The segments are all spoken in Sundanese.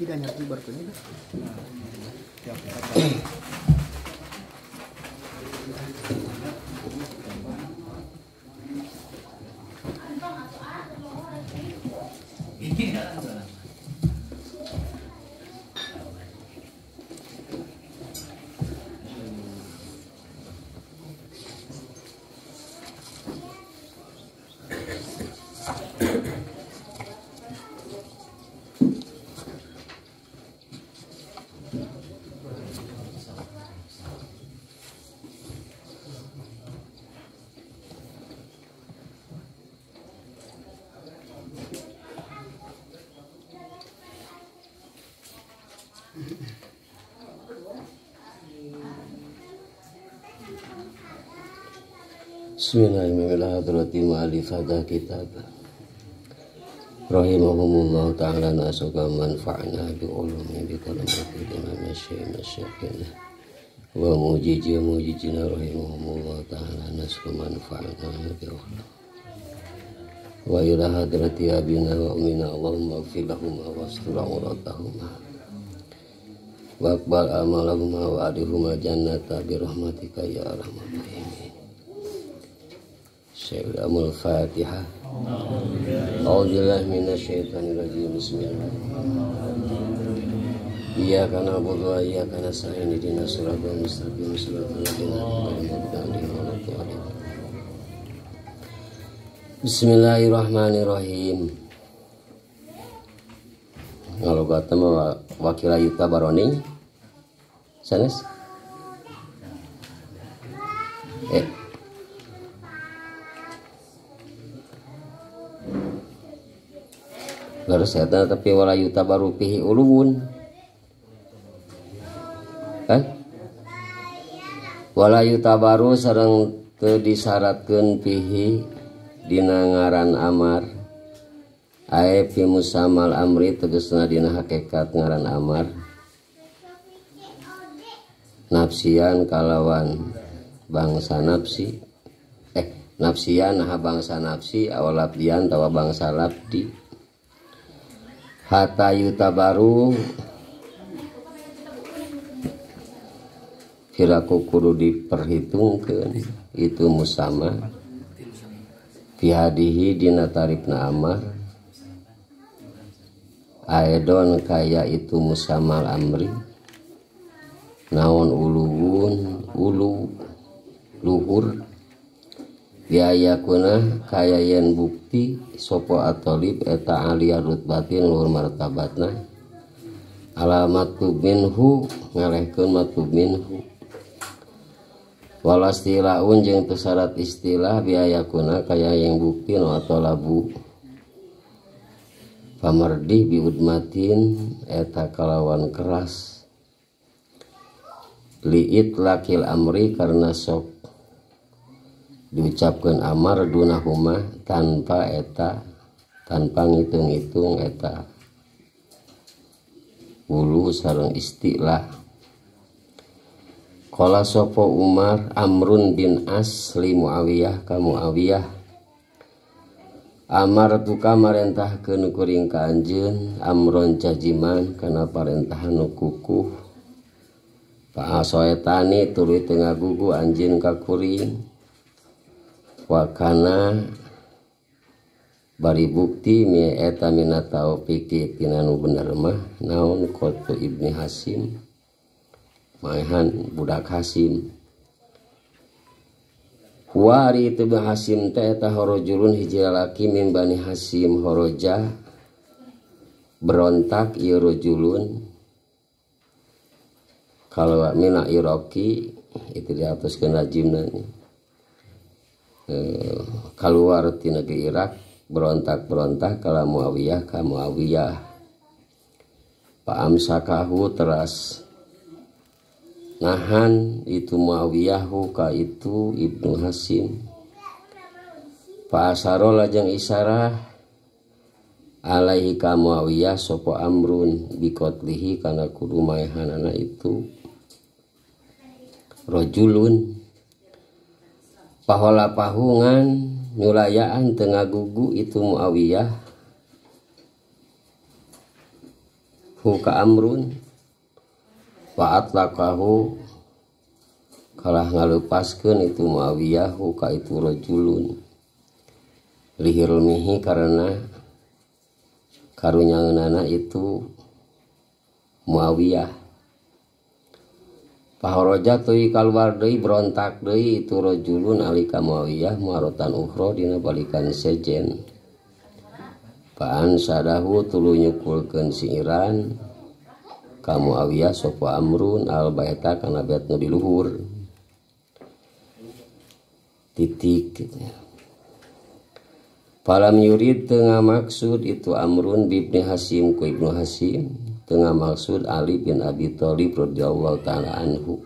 tidak ngerti bertanya dah. Bismillahirrahmanirrahim. Kitab rahimahumullah ta'ala nasuka manfa'na bi ulumi bi kalimati masyaikh wa mujijina rahimahumullah ta'ala nasuka manfa'na bi ulumi wa ila hadrati abina wa umina Allahumma ighfir lahum wa astur auratahum wa aqbal amalahum wa adhilhum jannata bi rahmatika ya arhamar rahimin. Syaikhul Fatihah. A'udzubillahi minasyaitonir rajim. Bismillahirrahmanirrahim. Iyyaka na'budu wa iyyaka nasta'in ihdinas siratal mustaqim siratal ladzina an'amta 'alaihim. Bismillahirrahmanirrahim. Kalau kata mah wakil ayuta baroni sanes Lalu saya tapi walayu tabaru pihi ulun walayu tabaru sareng teu disyaratkeun pihi dina ngaran amar ae fi musamal amri tegasna dina hakikat ngaran amar nafsian kalawan bangsa nafsi nafsian nah bangsa nafsi awalabdian tawa bangsa labdi hatta yutabaru kiraku kudu diperhitungkeun itu musama fihadihi dina tarifna amar aedon kaya itu musamal amri naon uluwun ulu luhur biayakuna kaya yen bukti sopo atolib eta aliyah rutbatin luhur martabatna alamatu minhu ngalehkeun matu minhu walastilaun jeung teu syarat istilah biayakuna kaya yang bukti no atolabu pamardi biudmatin eta kalawan keras liit lakil amri karena sok diucapkan amar dunahuma tanpa ngitung-ngitung eta ulu sareng istilah. Qala sopo Umar Amrun bin As li Muawiyah ka Muawiyah amar tuka marentahkeun kuring ka anjeun amron cajiman kana parentahan nu kukuh pa asoetani tuluy teu ngagugu anjeun ka kuring wakana bari bukti mi eta minatau pikir tina nu bener mah naon qatu ibni Hasim maehan budak Hasim huari itu Hasim teh eta horojulun hiji lalaki min bani Hasim horoja berontak ieu rojulun kalau mina Iroki itu diatuskeun rajimna keluar ti negeri Irak berontak-berontak kala Muawiyah ka Muawiyah pa amsakahu teras nahan itu Muawiyahu ka itu Ibnu Hasim pa asaro lajeng isyarah alaihi ka Muawiyah sopo amrun bikotlihi kana kudu maehanana itu rojulun pahola pahungan nyulayaan tengah gugu itu Muawiyah hu ka amrun wa atlaqahu kalah ngalepaskeun itu Muawiyah hu ka itu rajulun lihilmihi karena karunyangeunana itu Muawiyah. Pahoroja teuy kaluar deui berontak deui itu rajulun alika Muawiyah muarotan ukhra dina balikan sejen. Paan sadahu tuluy nyukulkeun siiran ka Muawiyah sapa amrun al baita kana bet nu di luhur. Titik gitu. Falam yurid tengah maksud itu amrun bibni Hasim ku ibnu Hasim tengah maksud Ali bin Abi Thalib radhiyallahu taala anhu.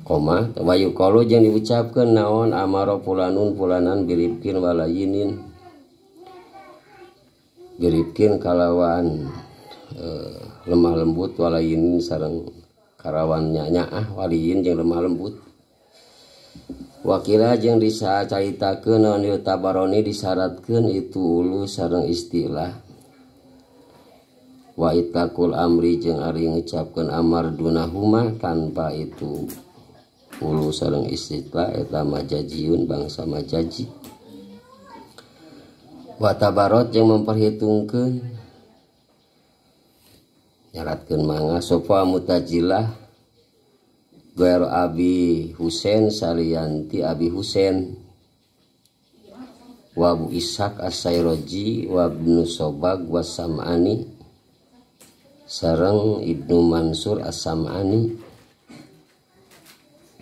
Koma wa yuqalu jeung diucapkeun naon amara fulanun fulanan biribkin walayinin biribkin kalawan lemah lembut walayinin sareng karawan nyaah waliyin jeung lemah lembut. Wakila jeung disacaritakeun naon ieu Tabarani disyaratkeun itu ulu sareng istilah. Wa itakul amri jeung ari ngucapkeun amar dunahuma tanpa itu ulu sareng istilah eta majajiyun bangsa majaji. Wa tabarot jeung memperhitungkeun nyaratkeun mangga sapa mutajilah Gair Abi Husain salianti Abi Husain wa Abu Ishaq As-Sayroji wa Ibnu Sobag wa Sam'ani sareng Ibnu Mansur As-Sam'ani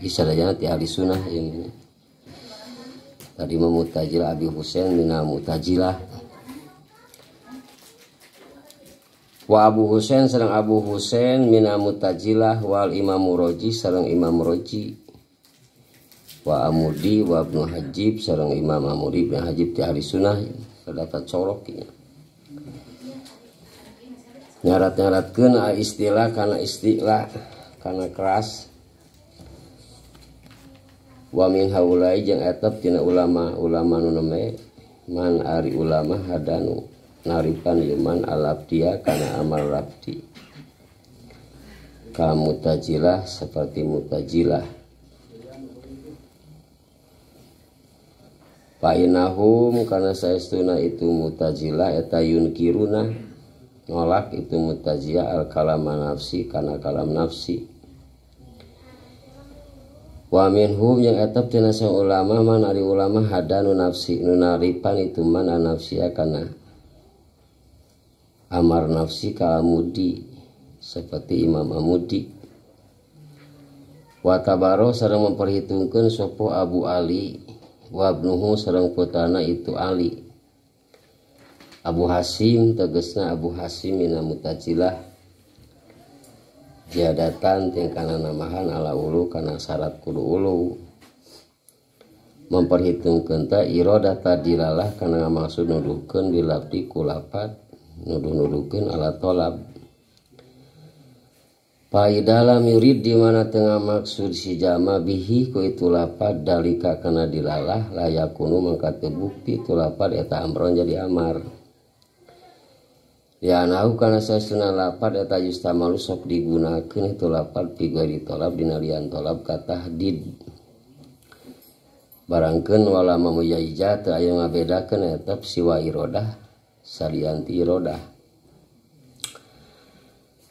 isadayana ti ahli sunnah ini. Tadi memutajilah Abi Husain mina mutajilah wa Abu Husain sareng Abu Husain mina mutajilah wal Imam Roji sareng Imam Roji wa Amudi wa Ibnu Hajib sareng Imam Amudi bin Hajib ti ahli sunnah terdapat coroknya. Nyarat-nyaratkeun istilah kana keras. Wa min haulai jeung etep tina ulama nu neme man ari ulama hadanu narikan liman alabdia kana amal rabdi ka mutajilah seperti mutajilah. Painahum kana saestuna itu mutajilah eta yunkiruna nolak itu mutajilah al kalama nafsi kana kalam nafsi. Wa minhum yang etep tina ulama man ari ulama hadanu nafsi nunaripan itu man nafsiya kana amar nafsi ka Amudi seperti Imam Amudi. Wa tabaro sareng memperhitungkeun sapa Abu Ali wa ibnuhu sareng putrana itu Ali. Abu Hasim tegasna Abu Hasim mina mutajilah jadatan tingkana namahan ala ulu kana syarat kudu ulu. Memperhitungkeun ta iradata dilalah kana maksud nuduhkeun bilabdi kulapat nuduh-nuduhkeun ala tolab. Pai dalam yurid di mana tengah maksud si jama bihi ku itu lapad dalika kana dilalah layakunu mangka teu bukti itu lapad eta amron jadi amar. Ya nahu kana sasuna lapad eta yustamalu sok digunakeun itu lapad pigari tolab dina lian tolab ka tahdid. Barangkeun wala mamuyaiza teu aya ngabedakeun eta siwa iradah salianti irodah.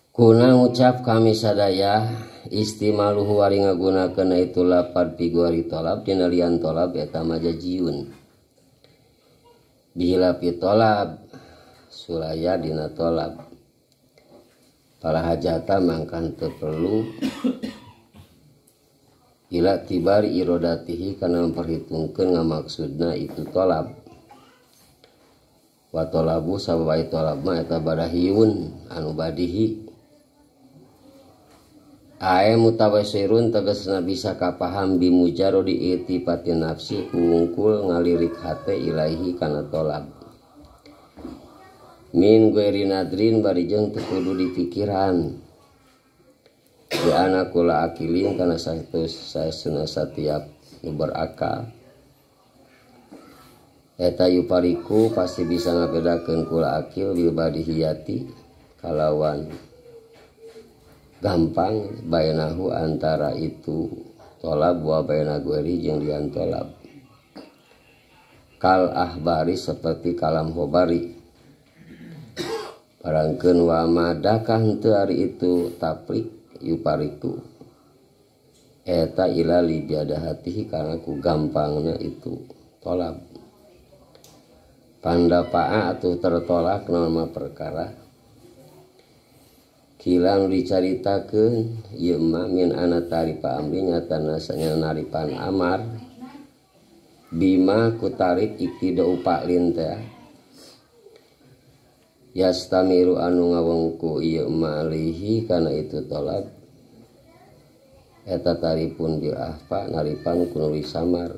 Kuna ngucap kami sadaya istimaluhu wari ngagunakeun itu lapad piguari tolab dina lian tolab eta majajiyun. Bihilapi tolab sulaya dina tolab. Para hajata mangkan teu perlu ila tibari irodatihi kana memperhitungkeun ngamaksudna itu tolab. Wa tolabu sababai tolab ma eta badahiyun anu badihi. Ae mutawasirun tegasna bisa kapaham bimujarodi itipati nafsi kungkul ngalirik hate ilaihi kana tolab. Min gueri nadrin barijeng teu kudu dipikiran. Di anakula akilin kana saestuna satiap nu berakal. eta yupariku pasti bisa ngabedakeun kula akil bil badihiyati kalawan gampang bainahu antara itu tolab wa baina gueri jeung lian tolab kal ahbari seperti kalam hobari barangkeun wa madakah henteu ari itu taprik yupariku eta ila li biadahatihi karena ku gampangna itu tolab pandapa'a atau tertolak nama perkara kilang dicaritakeun ieu mah min ana taripa amri nyata nasanya naripan amar bima kutarik iktida upaklin teh yastamiru anu ngawengku ieu malihi kana itu tolak eta taripun bil ahfa naripan kunuri samar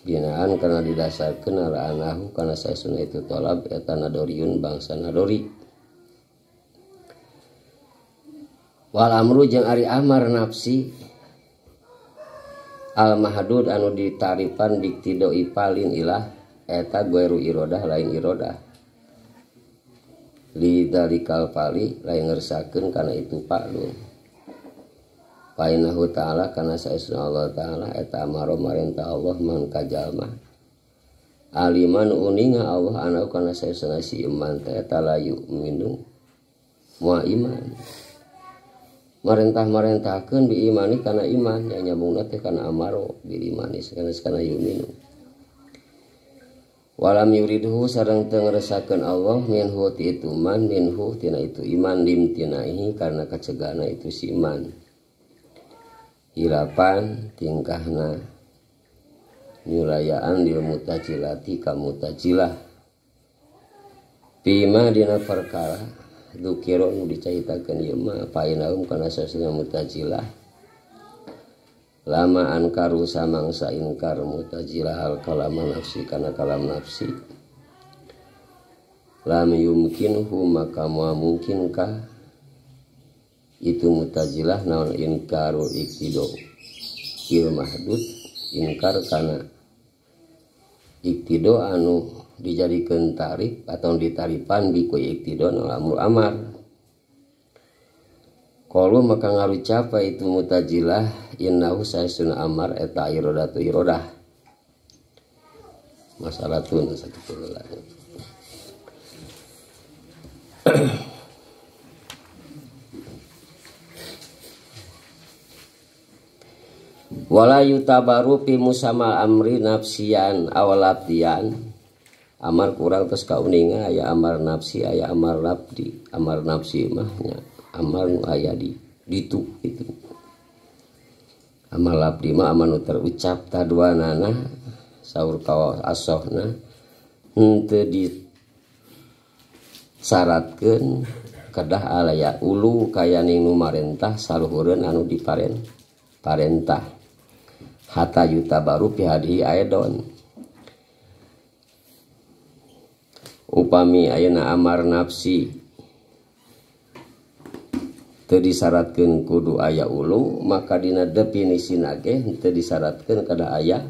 binaan karena didasarkeun ala anahu kana saesuna itu tolab eta nadoriun bangsa nadori wal amru jeung ari amar nafsi al mahdud anu ditaripan diktido ipalin ilah eta gueru irodah lain irodah li dalikal pali lain ngersakeun kana itu paklun painahu ta'ala kana saesna Allah ta'ala eta amaro marentah Allah man kajalma aliman uninga Allah anu kana saesna si iman teh eta layu minum moal iman marentah-marentahkeun bi imani kana iman nya nyambungna teh kana amaro bi imani kana yuminu walam yuridhu sareng teu ngresakeun Allah minhu ti itu man minhu tina itu iman limtinaihi karena kacegana itu si iman hilapan tingkahna nyulayaan lil mutajilati ka mutajilah bima dina perkara dukiro nu dicaritakeun ieu mah painaum kana sasana mutajilah lama ankaru samangsa inkar mutajilah hal kalam nafsi kana kalam nafsi lam yumkinhu maka moal mungkinkah itu mutajilah naon inkaru iktido il mahdud inkar kana iktido anu dijadikan tarif atau ditaripan biku iktido amul amar kalau maka ngarucap itu mutajilah innahu saesuna amar eta irodatu irodah masalah tun sakitu heula wala yutabaru fi musamal amri nafsian awalatian amar kurang terus kauninga aya amar nafsi aya amar labdi amar nafsi mahnya amar nu aya di ditu itu amar labdi mah amar nu terucap taduanana saur kawa asohna henteu disyaratkeun kedah alaya ulu kayaning nu marentah saluhureun anu diparentah hatta yutabaru pihadihi aedon upami ayeuna amar nafsi teu disyaratkeun kudu aya ulu maka dina definisina ge teu disyaratkeun kada aya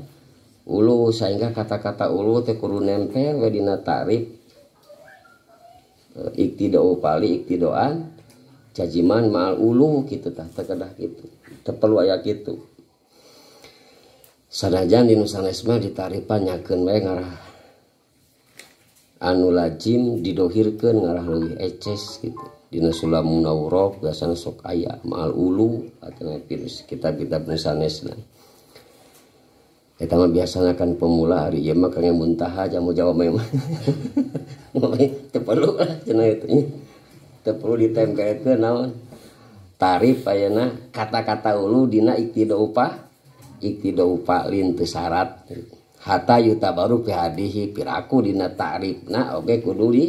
ulu sehingga kata-kata ulu teh kudu nempel we dina ta'rif iktidau pali iktidoan jajiman ma'al ulu kitu tah teu kedah kitu teu perlu aya kitu sanajan di nusanes mah ditaripan nyakeun bae ngarah anu lazim didohirkeun ngarah leuwih eces gitu dina sulamun nawrof biasana sok aya ma'al ulu atau virus kitab-kitab nusanesna eta mah biasana kan pemula hari ieu mah kangge muntaha jamu jawab mah teu perlu lah cenah itu teu perlu ditempelkeun naon tarif ayeuna kata-kata ulu dina iktidau lin teu syarat hatta yutabaru fi hadihi piraku dina ta'rifna oge kudu di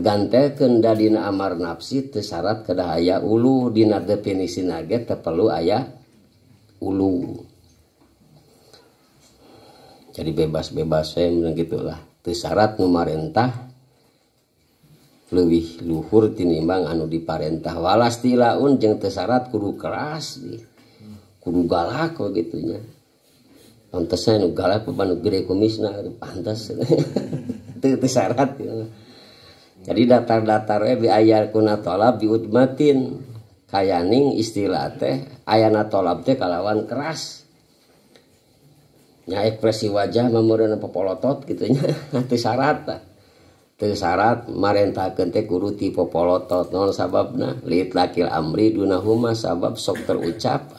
gantelkeun da dina amar nafsi teu syarat kedah aya ulu dina definisina ge teu perlu aya ulu jadi bebas-bebas we gitulah teu syarat nu marentah leuwih luhur tinimbang anu diparentah walastilaun jeung teu syarat kudu keras kudu galak begitunya Pantesnya nu galak panu gede kumisna pantas. Teu syarat ya. Jadi datar-datar we biaya kuna tolab biudmatin kayaning istilah teh ayana tolab teh kalawan keras. Nya ekspresi wajah mamureun popolotot kitu nya teu syarat tah. Teu syarat marentakeun teh kudu ti popolotot naon sababna lit lakil amri dunahuma sabab sok terucap.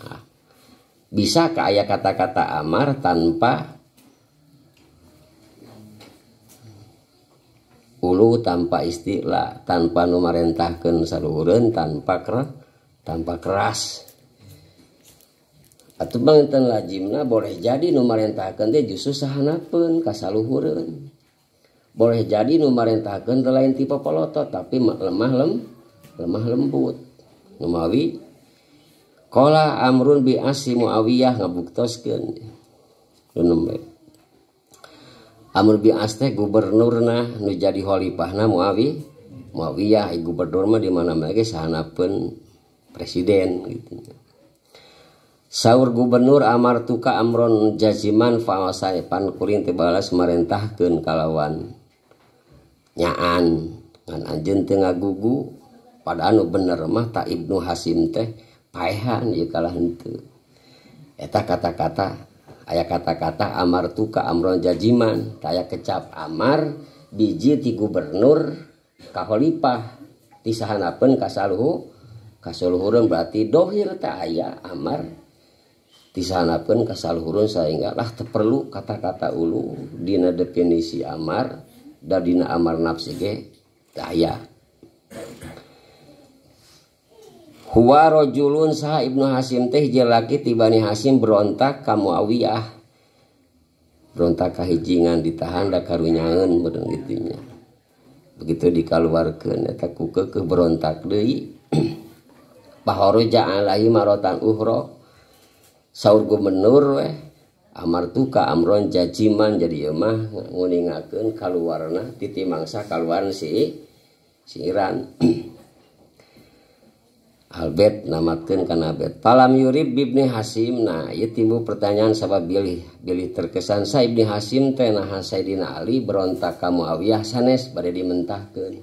Bisa ka aya kata-kata amar tanpa ulu tanpa istilah tanpa nu marentahkeun saluhureun tanpa keras atuh banten lajimna boleh jadi nu marentahkeun teh justru sahanapeun ka saluhureun boleh jadi nu marentahkeun teh lain tipe polotot tapi lemah lembut numawi qala amrun bi asi Muawiyah ngabuktoskeun nunembe Amr bin As teh gubernurna nu jadi khalifahna Muawiyah gubernur mah di mana-mana ge sahanapeun presiden gitu. Saur gubernur amartuka amron jaziman fawasai pan kuring teh balas marentahkeun kalawan nyaan ngan anjeun teu ngagugu padahal nu bener mah ta Ibnu Hasim teh paehan ieu kalah henteu. Eta kata-kata aya kata-kata amar tuka amron jajiman aya kecap amar biji ti gubernur ka khalifah ti sahanapeun ka saluhureun berarti dohir teh aya amar ti sahanapeun ka saluhureun saengga lah teu perlu kata-kata ulu dina definisi amar da dina amar nafsi ge teu aya. Huwa rajulun saha Ibnu Hasim teh jelaki ti Bani Hasim berontak ka Muawiyah. Berontak ka hijingan ditahan da karunyangeun beung kitu nya. Begitu dikaluarkeun eta ku keukeuh berontak deui. Bahoroja alaihi marotan uhra. Saur gubernur we amartuka amron jajiman jadi ieu mah nguningakeun kaluarna titi mangsa kaluaran si Iran. Albet namatkeun kana bet. Palam yurib Ibnu Hasim. Nah, ieu timbul pertanyaan sabab bilih terkesan sa Ibnu Hasim teh nah Sayyidina Ali berontak ka Muawiyah sanes bade dimentahkeun.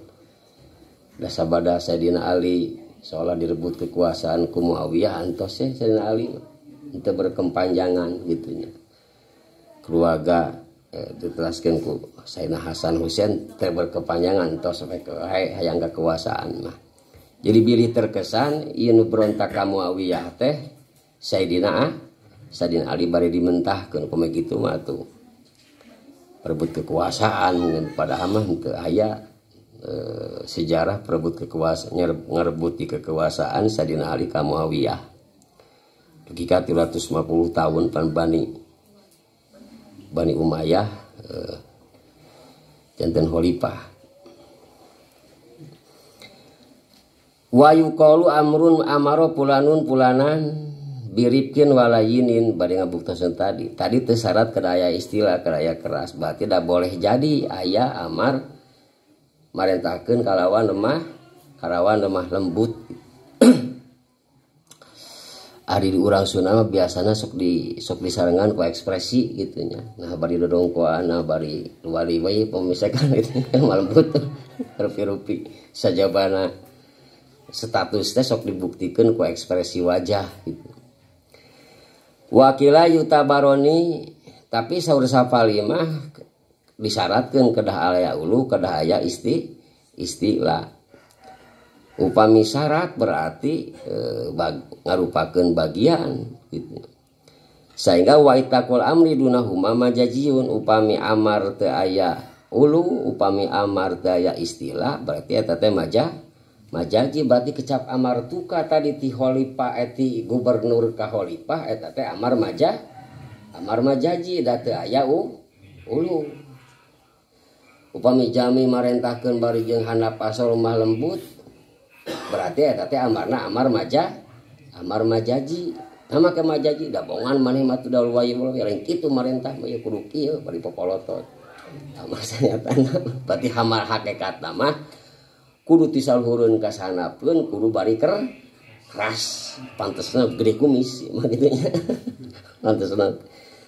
Da sabada Sayyidina Ali seolah direbut kekuasaan ku Muawiyah antos Sayyidina Ali teu berkepanjangan gitu nya. Keluarga ditelaskeun ku Sayyidina Hasan Husain teu berkepanjangan tos sampai ke hayang kekuasaan mah. Jadi bilih terkesan ieu nu berontak ka Muawiyah teh Sayyidina Ali bari dimentahkeun kumaha kitu mah tuh perebut kekuasaan mungkin padahal mah teu aya sejarah perebut kekuasaan ngarebuti kekuasaan Sayyidina Ali ka Muawiyah. Dugi ka 350 tahun pan Bani Umayyah janten khalifah. Wa yuqalu amrun amaro pulanun pulanan biripkin walayinin bade ngabuktosan tadi teu syarat kedaya istilah kedaya keras berarti da boleh jadi aya amar marentahkeun kalawan lemah lembut. Ari di urang Sunda mah biasana sok disarengan ku ekspresi gitu nya. Nah bari dodongkoan nah bari luari we pemisakan gitu malembut rupi-rupi sajabana status teh sok dibuktikan ku ekspresi wajah gitu. Wakila yutabaroni tapi saur safali mah disyaratkeun kedah aya ulu kedah aya istilah. Upami syarat berarti ngarupakeun bagian gitu. Sehingga wa itaqul amri dunahuma majajiyun upami amar teu aya ulu upami amar teu aya istilah berarti eta teh majaji berarti kecap amar tuka tadi ti khalifah eti gubernur ka khalifah eta teh amar majaji da teu aya ulu upami jami marentahkeun bari jeung handap asal rumah lembut berarti eta teh amarna amar majaji nama ke majaji da bongan maneh mah teu daul wae lain kitu marentah mah kudu kieu bari popolotot amar sanyatana berarti amar hakikatna mah kudu tisalhureun ka sanapeun kudu bari keras pantesna gede kumis mah kitu nya pantesna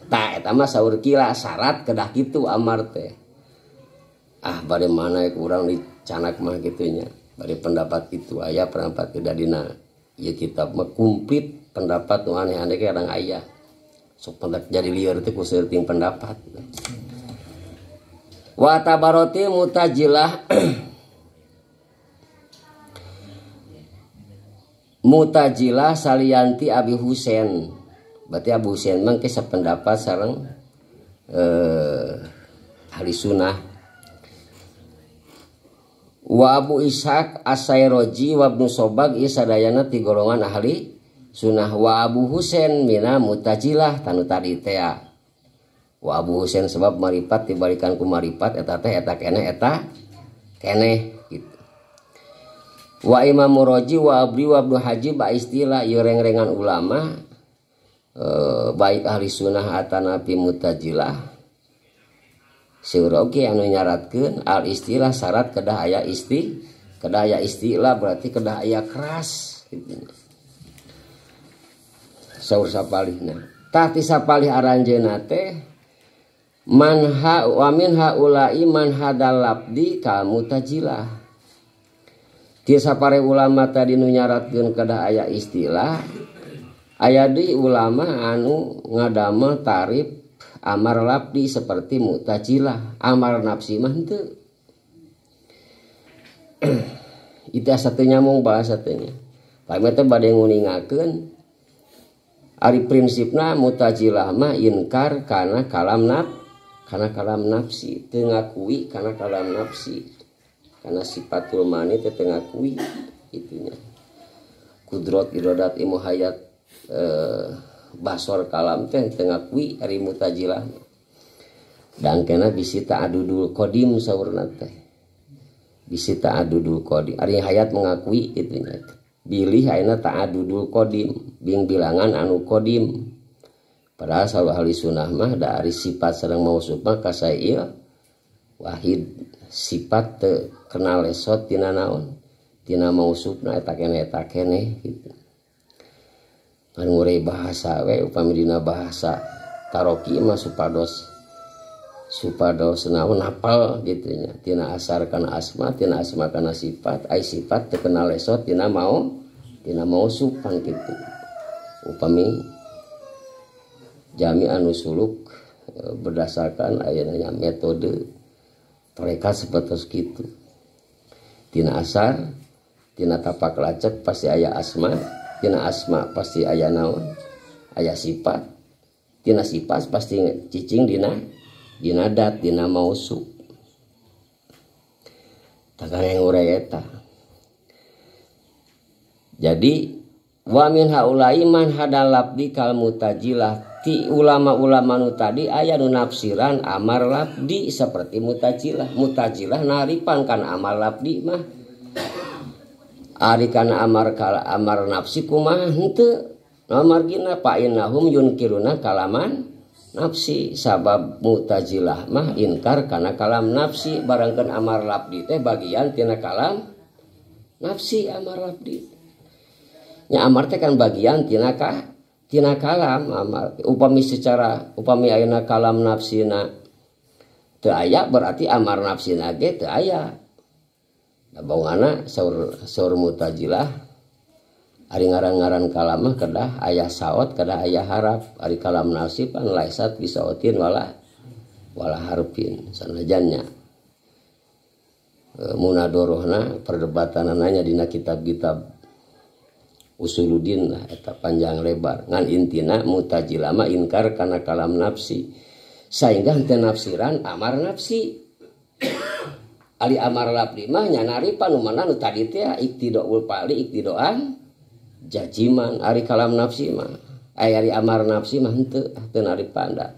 Tah eta mah saur kila syarat kedah kitu amar teh. Bade mana kurang dicanak mah gitunya. Bade pendapat itu aya pendapat tidak dina ieu kitab mah komplit pendapat nu aneh-aneh ge kadang aya. Sok pendapat jadi lieur teh ku seuting pendapat. Wa tabaroti mutajilah mutajilah salianti Abi Husain. Berarti Abu Husain mah ke sapendapat sareng ahli sunnah. Wa Abu Ishaq As-Sayroji wa Ibnu Sobag ieu sadayana ti golongan ahli sunnah. Wa Abu Husain mina mutajilah tanu tadi teh. Wa Abu Husain sebab maripat dibalikan ku maripat eta teh eta keneh gitu. Wa Imam Muraji wa Abdi wa Abdul Haji ba istilah ieu reng-rengan ulama baik ahli sunnah atana pi mutajilah seueur oge anu nyaratkeun al istilah syarat kedah aya istilah berarti kedah aya keras gitu. Saur sapalihna tah ti sapalih aranjeunna teh manha wa min haula'i man hadal labdi ka mutajilah. Ti sapare ulama tadi nu nyaratkeun kedah aya istilah aya deui ulama anu ngadamel tarif amar labdi seperti mutajilah. Amar nafsi mah henteu. Itu satu nyambung bahasa teh. Pami teh bade nguningakeun ari prinsipna mutajilah mah inkar kana kalam nafsi, teu ngakui kana kalam nafsi. Karena sifatul mani teh teu ngakui itunya. Kudrat iradat ilmu hayat basor kalam teh teu ngakui ari mutajilah. Dan kena bisi ta'adudul qadim saurna teh. Bisi ta'adudul qadim. Ari hayat mengakui itunya. Bilih ayeuna ta'adudul qadim, bing bilangan anu qadim. Padahal salah ahli sunnah mah dari sifat sareng mausuf mah kasai ieu wahid sifat teu kenal lesot tina naon? Tina mausufna eta keneh gitu. Anu ngurei bahasa we upami dina bahasa taroki mah supados naon hafal gitu nya. Tina asar kana asma, tina asma kana sifat, ai sifat teu kenal lesot tina mausuf kan kitu. Upami jami anu suluk berdasarkan aya metode mereka seperti kitu. Tina asar, tina tapak lacek pasti aya asma, tina asma pasti aya naon? Aya sifat. Tina sifat pasti cicing dina dat, dina mausuf. Takana yang urang eta. Jadi wa min haula'i man hadal labdi kal mutajilah. Ti ulama-ulama nu tadi aya nu nafsiran amar labdi seperti mutajilah. Mutajilah naripan kana amar labdi mah. Ari kana amar nafsi kumaha henteu. Amargina fa innahum yunkiruna kalaman nafsi. Sabab mutajilah mah inkar kana kalam nafsi. Barangkeun amar labdi teh bagian tina kalam nafsi amar labdi. Nya amar teh kan bagian tina kalam amar. Upami ayeuna kalam nafsina teu aya berarti amar nafsina ge teu aya. Da baungana saur mutajilah ari ngaran-ngaran kalam mah kedah aya saot kedah aya harap. Ari kalam nafsi pan laisat bisaotin wala harfin sanajannya. Munadorohna perdebatanana nya dina kitab-kitab Usuluddin lah eta panjang lebar ngan intina mutajilah mah inkar kana kalam nafsi sehingga henteu nafsiran amar nafsi. Ali amar labdi mah nya naripan umana nu tadi teh iktidaul pali iktidoan jajiman. Ari kalam nafsi mah ari amar nafsi mah henteu naripan da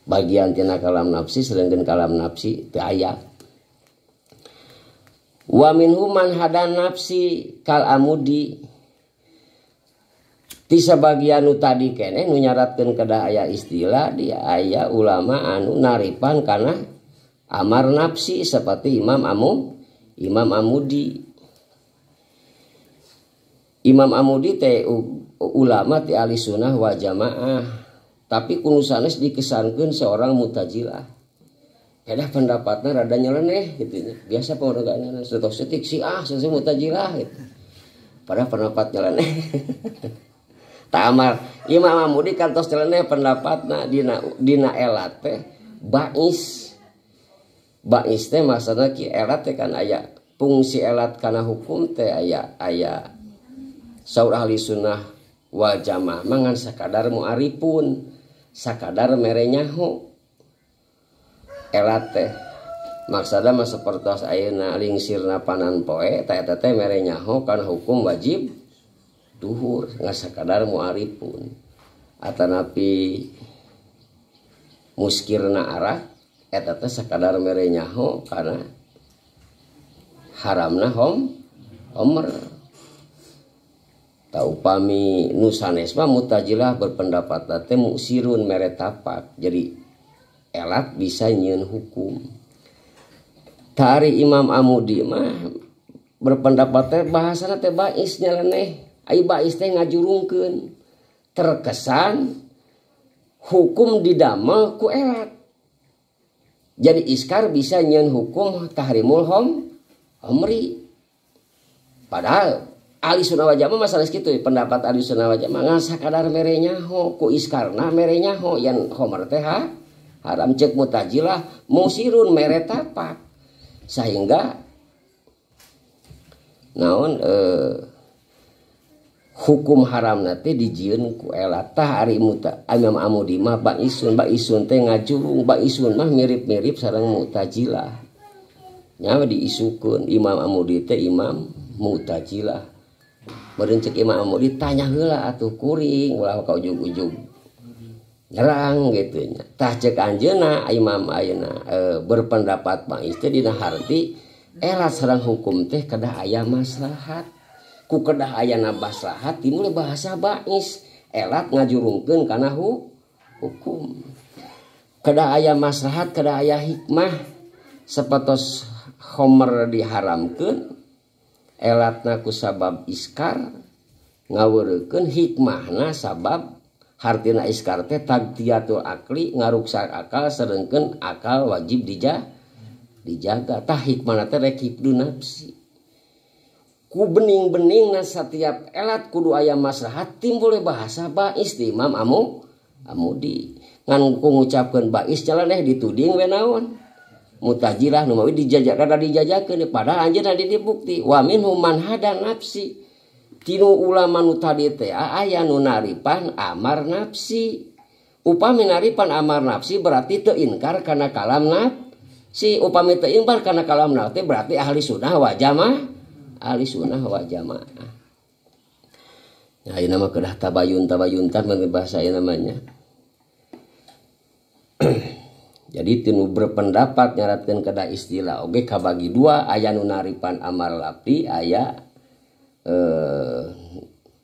bagian tina kalam nafsi sedangkan kalam nafsi teu aya. Wa minhum man hadan nafsi kal amudi. Ti sabagian nu tadi keneh nu nyaratkeun kedah aya istilah dia aya ulama anu naripan kana amar nafsi seperti Imam Amudi. Imam Amudi teh ulama ti ahli sunnah wal jamaah tapi kudu sanes dikesankeun seorang mutajilah. Edah pendapatna rada nyeleneh gitu nya. Biasa pengorganan setik si sesuai mutajilah gitu. Padahal pendapat nyeleneh. Tamar Imam Amudi kantos nyeleneh pendapatna dina elat teh bais. Bais teh maksudna ki elat teh kan aya fungsi elat kana hukum teh aya saur ahli sunnah wal jamaah mangan sakadar muarifun sakadar mere nyaho elat teh maksudna mah sapertos ayeuna lingsirna panan poe eta teh mere nyaho kana hukum wajib duhur ngasakadar muarifun atanapi muskirna arak eta teh sakadar mere nyaho kana haramna homer tau pami nusanes mah mutajilah berpendapat teh musirun mere tapak jadi elat bisa nyieun hukum. Tari Imam Amudi mah berpendapat teh bahasana teh bais nyeleneh. Ai bais teh ngajurungkeun. Terkesan hukum didamel ku elat. Jadi iskar bisa nyieun hukum tahrimul homri. Padahal ahli sunnah wal jamaah masalah kitu pendapat ahli sunnah wal jamaah sakadar mere nyaho ku iskarna mere nyaho yan homer teh haram cek mutajilah musirun mere tapak sehingga naon hukum haram nanti dijieun ku elat tah ari Imam Amudi mah baisun teh ngajurung baisun mah mirip-mirip sareng mutajilah nya diisukeun Imam Amudi teh imam mutajilah meureun cek Imam Amudi tanya heula atuh kuring ulah ka ujug-ujug nyerang gitu nya tah cek anjeunna imam ayeuna berpendapat bais teh dina harti elat sareng hukum teh kedah aya maslahat ku kedah ayana maslahat timbul bahasa bais elat ngajurungkeun kana hukum kedah aya maslahat kedah aya hikmah sapatos homer diharamkeun elatna ku sabab iskar ngaweureukkeun hikmahna sabab hartina iskar teh tagtiyatul akli ngaruksak akal sedengkeun akal wajib dijaga tah hikmahna teh rek hifdun nafsi ku bening-beningna setiap elat kudu aya maslahat timbul bahasa bais di Imam Amudi ngan ku ngucapkeun bais jalaneh dituding we naon mutajilah nu mawi dijajakeun padahal anjeunna dibukti wa minhum man hada nafsi tinu ulama nu tadi teh aya nu naripan amar nafsi upami naripan amar nafsi berarti teu inkar kana kalam nafsi upami teu inkar kana kalam nafsi berarti ahli sunnah wal jamaah nah ieu nama kedah tabayun-tabayuntan mangga bahasa ieu namanya jadi tinu berpendapat nyaratkeun kedah istilah oge kabagi dua aya nu naripan amar lafzi aya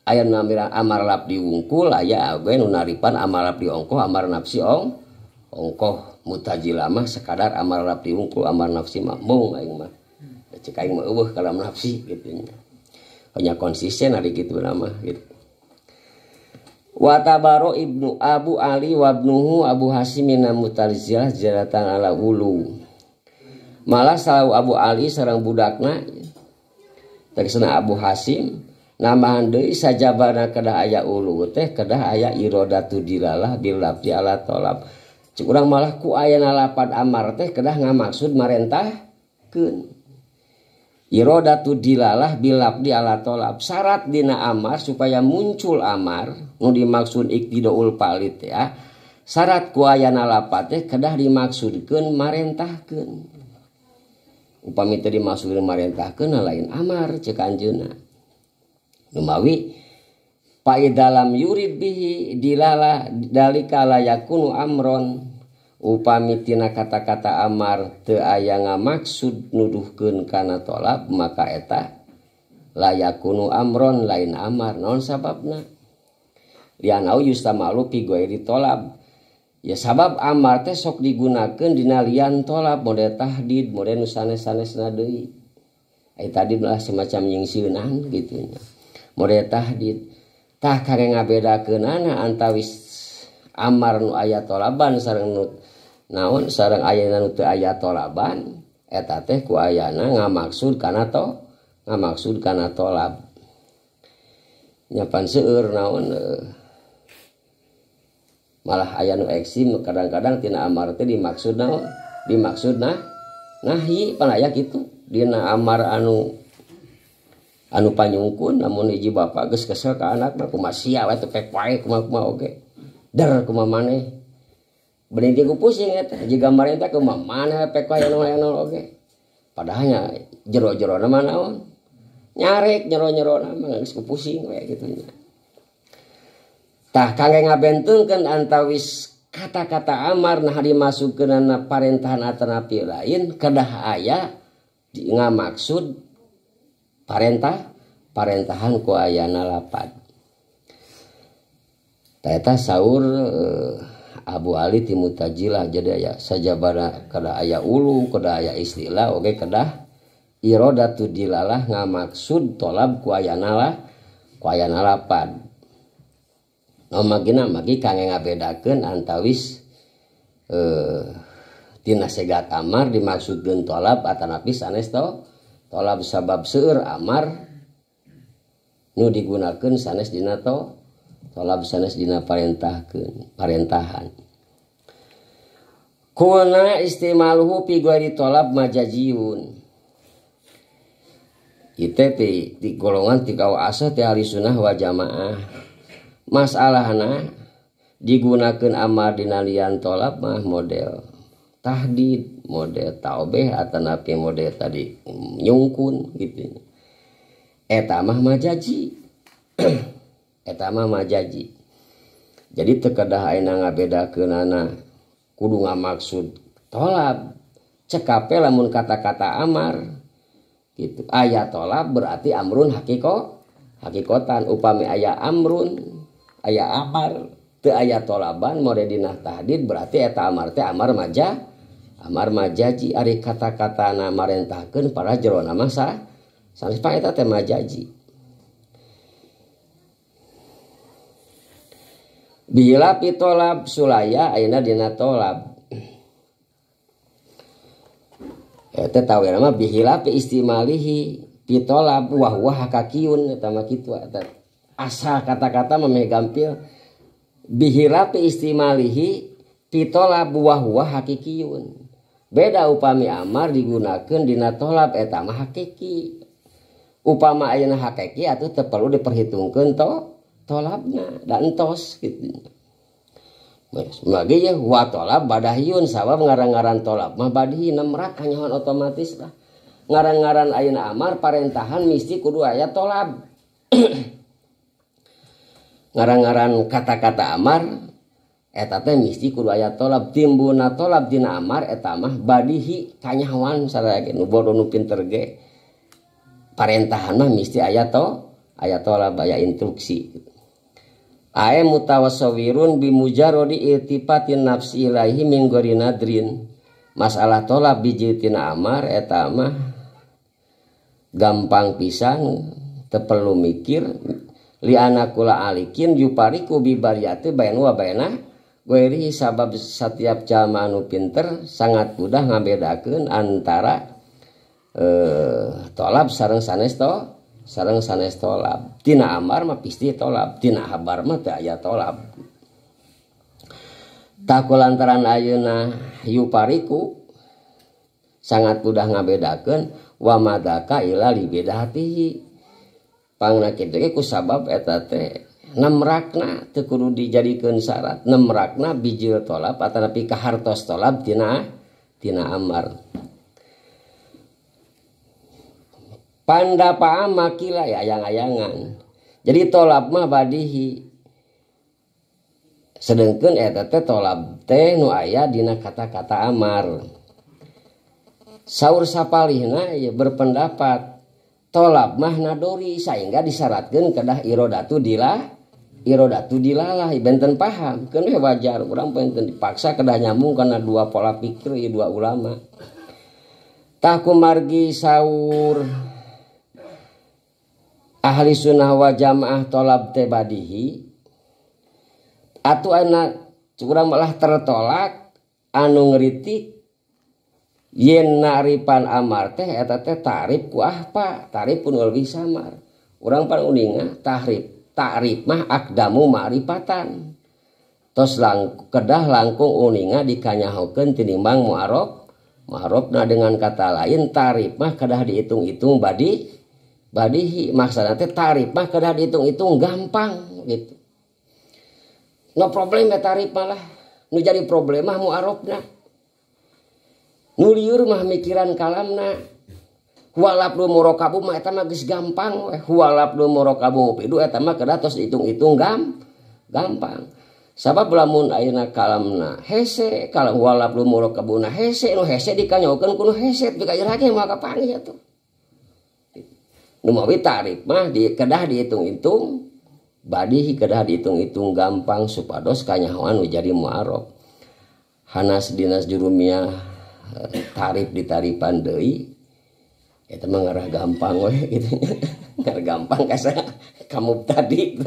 aya namira amar labdi wungkul aya age nu naripan amar labdi ongkoh amar nafsi ongkoh mutajilah mah sekadar amar labdi wungkul amar nafsi mah mung aing mah cek aing mah eueuh kalam nafsi kitu nya hanya konsisten ari kitu nama gitu wa tabaro ibnu Abu Ali wa ibnuhu Abu Hasim min mutalizilah jaratan ala ulu malah salau Abu Ali sareng budakna tegasna Abu Hasim namahan deui sajabana kedah aya ulu teh kedah aya iradatu dilalah bil lafzi ala talab cik urang malah ku ayana lapad amar teh kedah ngamaksud marentahkeun iradatu dilalah bil lafzi ala talab syarat dina amar supaya muncul amar nu dimaksud iktidaul palit ya syarat ku ayana lapad teh kedah dimaksudkeun marentahkeun upami teu dimaksudkeun marentahkeun lain amar cek anjeunna numawi fa dalam yurid bihi dilala dalika la yakunu amron upami tina kata-kata amar teu aya ngamaksud nuduhkeun kana tolab maka eta la yakunu amron lain amar naon sababna lianau yustamalu fi ghairi tolab ya sabab amar teh sok digunakeun dina lian tolab mode tahdid mode nu sanes-sanesna deui ai tadi lah semacam nyingsieunan kitu nya mode tahdid tah kare ngabedakeunana antawis amar nu aya tolaban sareng nu naon sareng ayana nu teu aya tolaban eta teh ku ayana ngamaksud kana tolab nyapan seueur naon malah aya nu eksim kadang-kadang tina amar teh dimaksud naon dimaksudna nahi pan aya kitu dina amar anu panyungkun namun hiji bapak geus kesel ka anakna kumaha sia we teu pek wae kumaha oge der kumaha maneh bening ku pusing eta jiga marentah kumaha maneh pek wae anu oge padahal nya jero-jerona mah naon nyarek nyero-nyerona mah geus pusing we kitu nya tah kangge ngabentengkeun antawis kata-kata amar nah dimasukkeunna parentahan atanapi lain kedah aya ngamaksud parentahan ku ayana lapad. Eta saur Abu Ali ti Mutajilah jadi aya sajabana kada aya ulu kada aya istilah oge kedah iradatu dilalah ngamaksud tolab ku ayana lapad. Magina magi kangge ngabedakeun antawis tina segat amar dimaksudkeun tolab atanapi sanes tolab sabab seueur amar nu digunakeun sanes dina tolab sanes dina parentahan. Kulna istimaluhu fi ghairi tolab majajiyun. Itu di golongan ti kawaasa ti ahli sunnah wal jamaah. Masalahna digunakeun amar dina lian tolab mah model tahdid, model taubeh atanapi model tadi nyungkun gitu. Eta mah majaji. Eta mah majaji. Jadi teu kedah ayeuna ngabedakeunana kudu ngamaksud tolab. Cekape lamun kata-kata amar gitu. Aya tolab berarti amrun hakikotan upami aya amrun, aya amar, teu aya tolaban model dina tahdid berarti eta amar teh amar majaji ari kata-katana marentahkeun para jerona masa sanes pa eta teh majaji. Bila pitolab sulaya ayeuna dina tolab. Eta tawera mah bihila fi istimalihi pitolab wa huwa hakakiyun eta mah kitu eta asal kata-kata memegampil bihila fi istimalihi pitolab wa huwa hakikiyun. Beda upami amar digunakeun dina tolab eta mah hakiki. Upama ayeuna hakiki atuh teu perlu diperhitungkeun tolabna da entos kitu. Magi ya wa tolab badahiyun sabab ngaran-ngaran tolab mah badihi nemrak kanyahoan otomatis lah. Ngaran-ngaran ayeuna amar parentahan mesti kudu aya tolab. Ngaran-ngaran kata-kata amar eta teh mesti kudu aya tolab. Timbulna tolab dina amar eta mah badihi kanyahoan sareng nu bodoh nu pinter ge. Parentahan mah mesti aya tolab aya instruksi. Ae mutawassawirun bimujarrodi iltifatin nafsi ilaihi min ghairi nadrin. Masalah tolab biji tina amar eta mah gampang pisan teu perlu mikir li anakula alikin yupariku bi bariyati bayan wa bayana ghairi sabab setiap jalma anu pinter sangat mudah ngabedakeun antara tolab sareng sanes tolab. Tina amar mah pasti tolab, tina habar mah teu aya tolab. Takulantaran ayeuna yupariku sangat mudah ngabedakeun wa madaka ila li bidatihi. Pangna kitu ge ku sabab eta teh nemrakna teu kudu dijadikeun syarat. Nemrakna bijil tolab atanapi kahartos tolab tina amar. Pandapa makila ya ayang-ayangan. Jadi tolab mah badihi. Sedengkeun eta teh tolab teh nu aya dina kata-kata amar. Saur sapalihna ya berpendapat tolab mah nadori sehingga disyaratkeun kedah irodatu dilalah benten paham keun wajar urang benten dipaksa kedah nyambung kana dua pola pikir ieu dua ulama. Tah kumargi saur ahli sunnah wa jamaah tolab teh badihi atu ayeuna curang malah tertolak anu ngeritik yen naripan amar teh eta teh tarif ku ahpa tarif pun lebih samar urang pan uninga takrif mah akdamu ma'rifatan tos kedah langkung uninga dikanyahokeun tinimbang mu'arofna dengan kata lain tarif mah kedah dihitung-hitung badihi maksudna teh tarif mah kedah dihitung-hitung gampang gitu. No problem ya tarif malah nu jadi problem mah mu'arofna nu lieur mah mikiran kalamna huwalabdu murakabu mah eta mah geus gampang we huwalabdu murakabu pidu eta mah kedah tos dihitung-hitung gampang sabab lamun ayeuna kalamna hese kalam huwalabdu murakabuna hese nu hese dikanyaokeun ku nu hese dikajrake mah kapanggih atuh nu mawi tarif mah kedah dihitung-hitung badihi kedah dihitung-hitung gampang supados kanyahoan nu jadi mu'arof hanas dinas jurumiyah tarif ditaripan deui eta mah ngarah gampang we gitu ngarah gampang kasa kamu tadi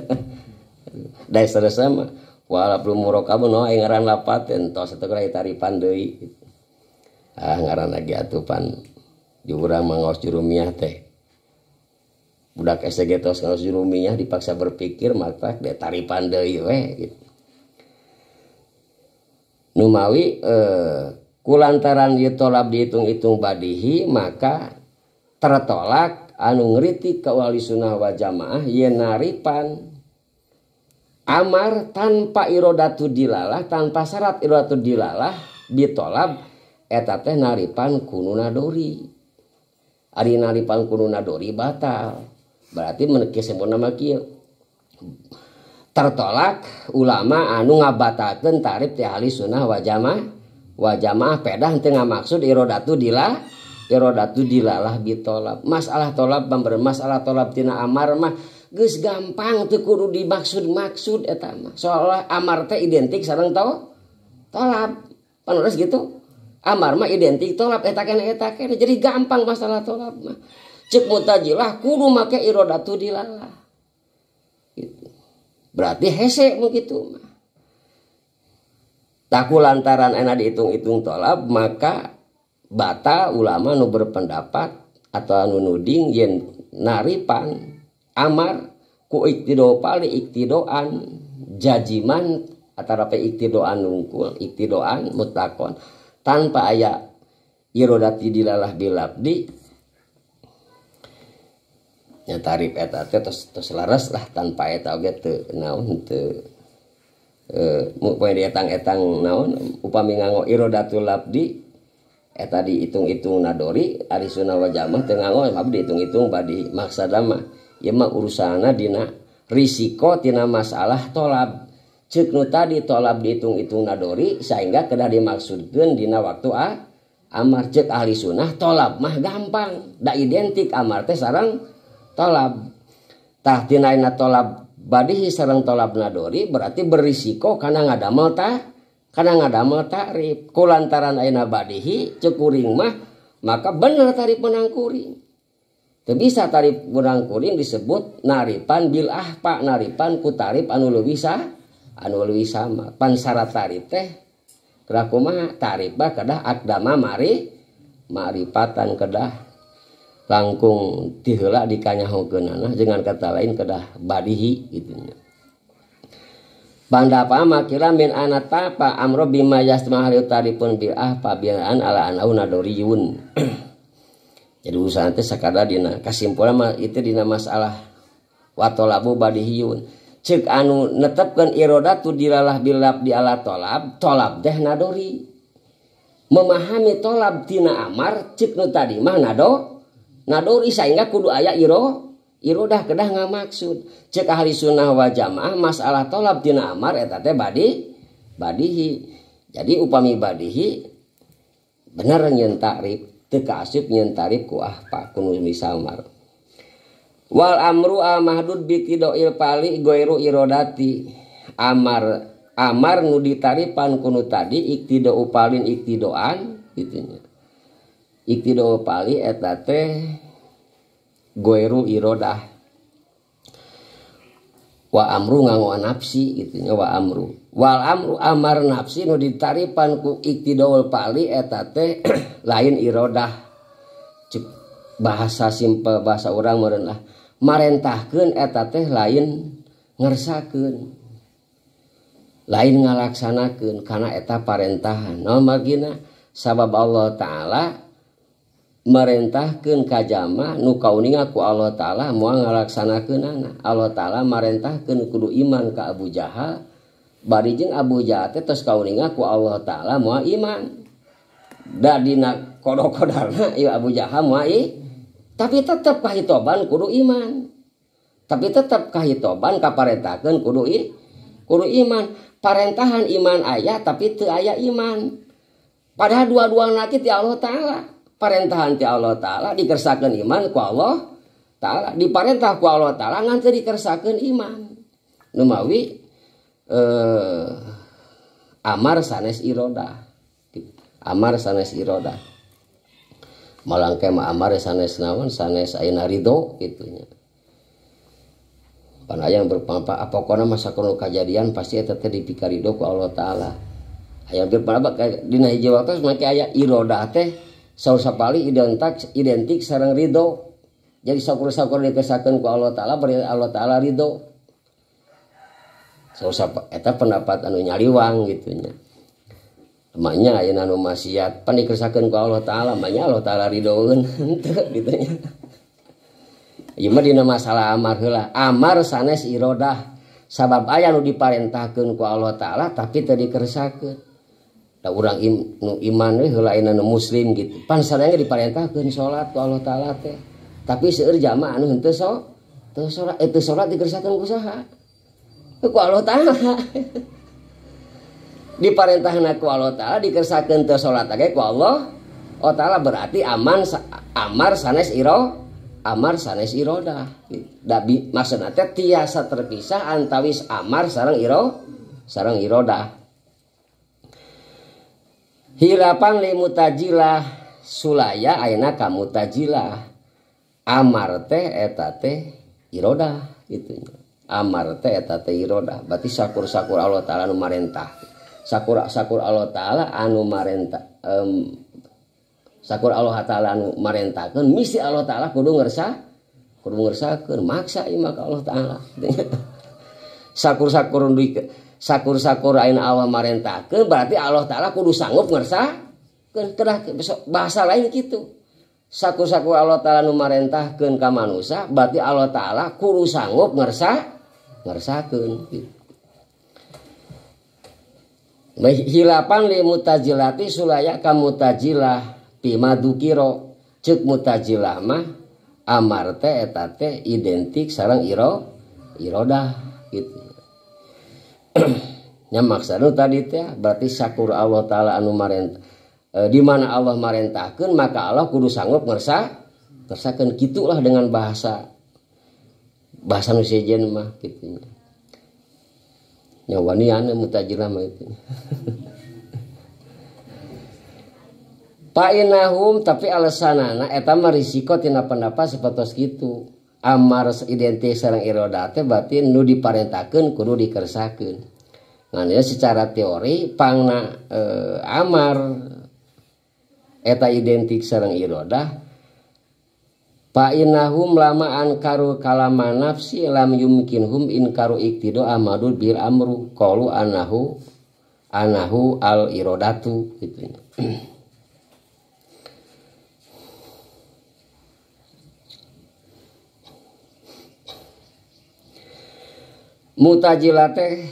da sarasa mah wala belum murakabu no ngaran lapat entos eta geura taripan deui ngaran lagi atuh pan di urang mangos jurumiyah teh budak STG tos ngaos jurumiyah dipaksa berpikir maka dia taripan deui we gitu nu mawi kulantaran ditolab dihitung-hitung badihi maka tertolak anu ngeritik ka ahli sunnah wal jamaah yen naripan amar tanpa irodatu dilalah tanpa syarat irodatu dilalah ditolab eta teh naripan kununa dori ari naripan kununa dori batal berarti meneki sempurna mah kieu tertolak ulama anu ngabatalkeun tarif teh ahli sunnah wal jamaah pedah teu ngamaksud irodatu dilalah bitolab masalah tolab masalah tolab tina amar mah geus gampang teu kudu dimaksud eta mah soalnya amar teh identik sareng tolab panuras gitu amar mah identik tolab eta kene jadi gampang masalah tolab mah cek mutajilah kudu make irodatu dilalah gitu berarti hese begitu mah taku lantaran enak dihitung-hitung tolab maka bata ulama nu berpendapat atau anu nuding yen naripan amar ku iktido pali iktidoan jajiman antara pe iktidoan nungkul iktidoan mutlakon tanpa aya irodati dilalah bilabdi nya tarif eta teh tos laras lah tanpa eta oge teu naon teu poe dietang-etang naon upami nganggo irodatul labdi eta dihitung-hitung nadori ari sunnah wal jamaah teu nganggo abdi dihitung-hitung badi maksudna mah ieu mah urusanna dina risiko tina masalah tolab ceuk nu tadi tolab dihitung-hitung nadori sehingga kedah dimaksudkeun dina waktu amar ceuk ahli sunnah tolab mah gampang da identik amar teh sareng tolab tah tina tolab badihi sareng tolab nadori berarti berisiko karena ngadamel tarif kulantaran ayeuna badihi cekuring mah maka bener tarif menang kuring teu bisa tarif menang kuring disebut naripan bil ahpa naripan ku tarif anu leuwih sama pan syarat tarif teh kedah kumaha tarif bah kedah akdama ma'rifatan kedah langkung tiheula dikanyahokeunana dengan kata lain kedah badihi gitu nya. Banda apa kira min anata pa amro bima yasmahal tarifun bil ahpa bian ala anau nadoriyun. Jadi usaha teh sakada dina kasimpulan mah itu dina masalah watolabu badihiyun. Ceuk anu netepkeun irodatu dilalah bilab di ala tolab teh nadori. Memahami tolab tina amar ceuk nu tadi mah nadori sehingga kudu aya irodah kedah ngamaksud cek ahli sunnah wal jamaah masalah tolab tina amar eta teh badihi jadi upami badihi bener nyeun takrif teu kaasup nyeun tarif ku ahpa kunu misamar wal amru mahdud bi qidoil pali goiru irodati amar nu ditaripan kunu tadi iktido upalin iktidoan gitunya iktido pali eta teh goeru irodah wa amru nganggo nafsi gitu nya wa amru wal amru amar nafsi nu ditaripan ku iktidaul pali eta teh lain irodah cek bahasa simpel bahasa urang meureun lah marentahkeun eta teh lain ngersakeun lain ngalaksanakeun kana eta parentahan naon margina sabab Allah taala merentahkeun ka jalma nu kauninga ku Allah taala moal ngalaksanakeunana. Allah taala marentahkeun kudu iman ka Abu Jahal bari jeung Abu Jahal teh tos kauninga ku Allah taala moal iman. Da dina kodok-kodarna ieu Abu Jahal moal tapi tetep kahitoban kudu iman. Tapi tetep kahitoban kaparentahkeun kudu iman. Parentahan iman aya tapi teu aya iman. Padahal dua-duana ti Allah taala. Parentahan ti Allah taala dikersakeun iman ku Allah taala diparentah ku Allah taala ngan teu dikersakeun iman nu mawi amar sanes irodah malangke mah amar sanes naon sanes ayeuna ridho kitu nya pan aya bermanfaat pokona masa kuno kajadian pasti eta teh dipikarido ku Allah taala aya bermanfaat dina hiji waktu make aya irodah teh saur sapali identik sareng ridho. Jadi sakur-sakur dikesakeun ku Allah taala bari Allah taala ridho. Saur eta pendapat anu nyaliwang gitu nya. Emanya ayeuna anu maksiat pan dikesakeun ku Allah taala, emanya Allah taala ridhoeun henteu gitu nya. Ieu mah dina masalah amar heula. Amar sanes irodah. Sabab aya nu diparentahkeun ku Allah taala tapi teu dikersakeun. Da urang nu iman we heula ayeuna nu muslim gitu. Pan sareng diparentahkeun salat ku Allah taala teh. Tapi seueur jamaah anu henteu salat teu salat dikersakeun ku saha? Ku Allah taala. Diparentahna ku Allah taala dikersakeun teu salat ge ku Allah. Oh taala berarti amar sanes irodah. Da maksudna teh tiasa terpisah antawis amar sareng irodah. Hilapan li mutajilah sulaya ayeuna ka mutajilah amar teh eta teh irodah gitu amar teh eta teh irodah berarti sakur-sakur Allah taala anu marentah sakur Allah taala anu marentah sakur Allah taala anu marentahkeun misi Allah taala kudu ngersakeun maksa ieu mah Allah taala sakur-sakur ayeuna Allah marentahkeun berarti Allah taala kudu sanggup ngersakeun kedah bahasa lain kitu. Sakur-sakur Allah taala nu marentahkeun ka manusia berarti Allah taala kudu sanggup ngersakeun. Hilapan li mutajilati sulaya ka mutajilah pimadukiro ceuk mutajilah mah amar teh eta teh identik sareng irodah gitu. Nya maksudna tadi teh berarti sakur Allah taala anu marentah di mana Allah marentahkeun maka Allah kudu sanggup ngersakeun gitulah dengan bahasa nu sejen mah kitu nya. Nya wanian mutajilah mah itu. Painahum tapi alasanana eta mah risiko tina pendapat sapertos kitu. Amar identik sareng irodah teh berarti nu diparentahkeun kudu dikersakeun. Ngan secara teori pangna amar eta identik sareng irodah fa innahum lama ankaru kalama nafsi lam yumkinhum inkaru iktido amadul bil amru qalu anahu al irodatu gitu. Mutajilah teh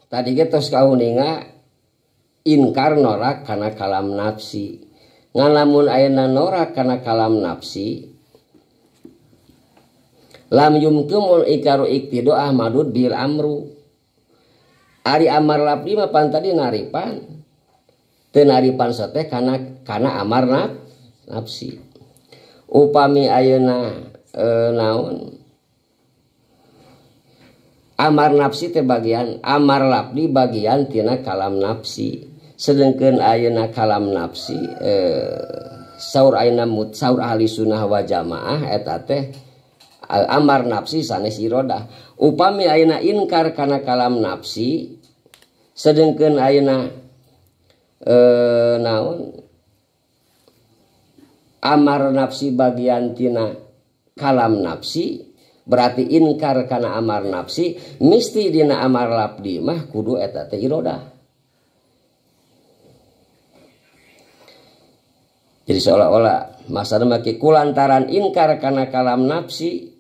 tadi ge tos kauninga inkar norak kana kalam nafsi. Ngan lamun ayeuna norak kana kalam nafsi lam yumkumul ikaru iktido ahmadud bil amru. Ari amar labdi mah pan tadi naripan. Teu naripan sateh kana amar nafsi. Upami ayeuna naon amar nafsi teh bagian amar labdi bagian tina kalam nafsi. Sedengkeun ayeuna kalam nafsi saur ayeuna saur ahli sunnah wal jamaah eta teh amar nafsi sanes irodah. Upami ayeuna inkar kana kalam nafsi sedengkeun ayeuna naon amar nafsi bagian tina kalam nafsi berarti inkar kana amar nafsi mesti dina amar lafdi mah kudu eta teh irodah. Jadi seolah-olah maksudna make kulantaran ingkar kana kalam nafsi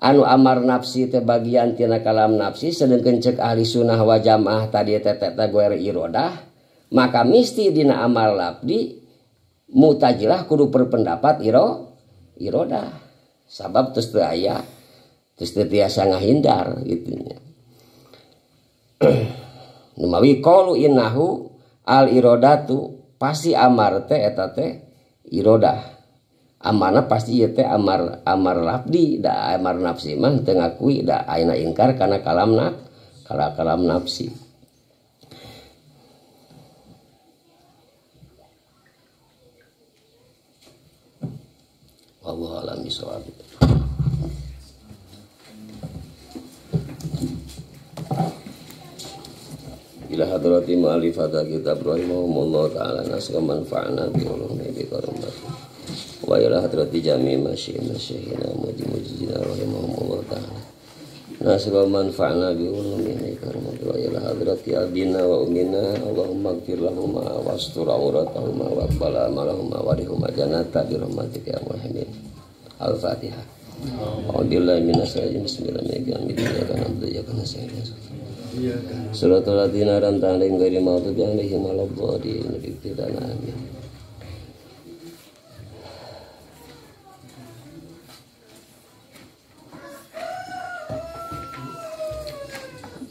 anu amar nafsi teh bagian tina kalam nafsi sedengkeun ceuk ahli sunnah wal jamaah tadi teh goer irodah maka mesti dina amar lafdi Mu'tazilah kudu berpendapat irodah sabab terus teu aya terus teu tiasa ngahindar gitu nya. Numawi qaulu innahu al irodatu pasti amar teh eta teh irodah. Amarna pasti ieu teh amar lafdi da amar nafsi mah teu ngakui da ayeuna ingkar kana kalam nafsi. Wallahu a'lam bishawab. Ila hadrati ma'alifata kitab rahimahumullah ta'ala nasga manfa'ana bi'ulumi bikarumati wa ila hadrati jami' masyihina mujijina rahimahumullah ta'ala nasga manfa'ana bi'ulumi bikarumati wa ila hadrati abina wa umina Allahumma gfir lahuma wastur auratahuma wa qbala amalahuma wa rihuma janata birahmatika ya muhammad. Al-Fatihah. A'udzubillahi minasyaitonir rajim. Bismillahirrahmanirrahim. Suratul Ladina dan ta'alim ghairi maghdubi 'alaihim waladdallin. Amin.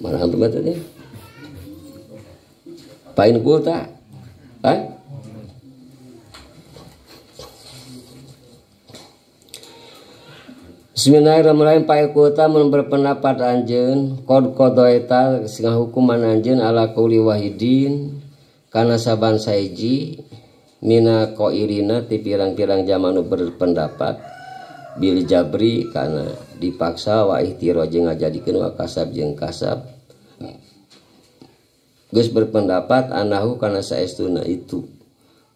Mana hantu mata ni? Pain kulta? Bismillahirrahmanirrahim. Pae kulta mun berpendapat anjeun qad qadaita sing hukuman anjeun ala qauli wahidin kana saban saiji mina qairina ti pirang-pirang jamanu berpendapat bil jabri kana dipaksa wa ihtira jeung ngajadikeun wa kasab jeung kasab geus berpendapat anahu kana saestuna itu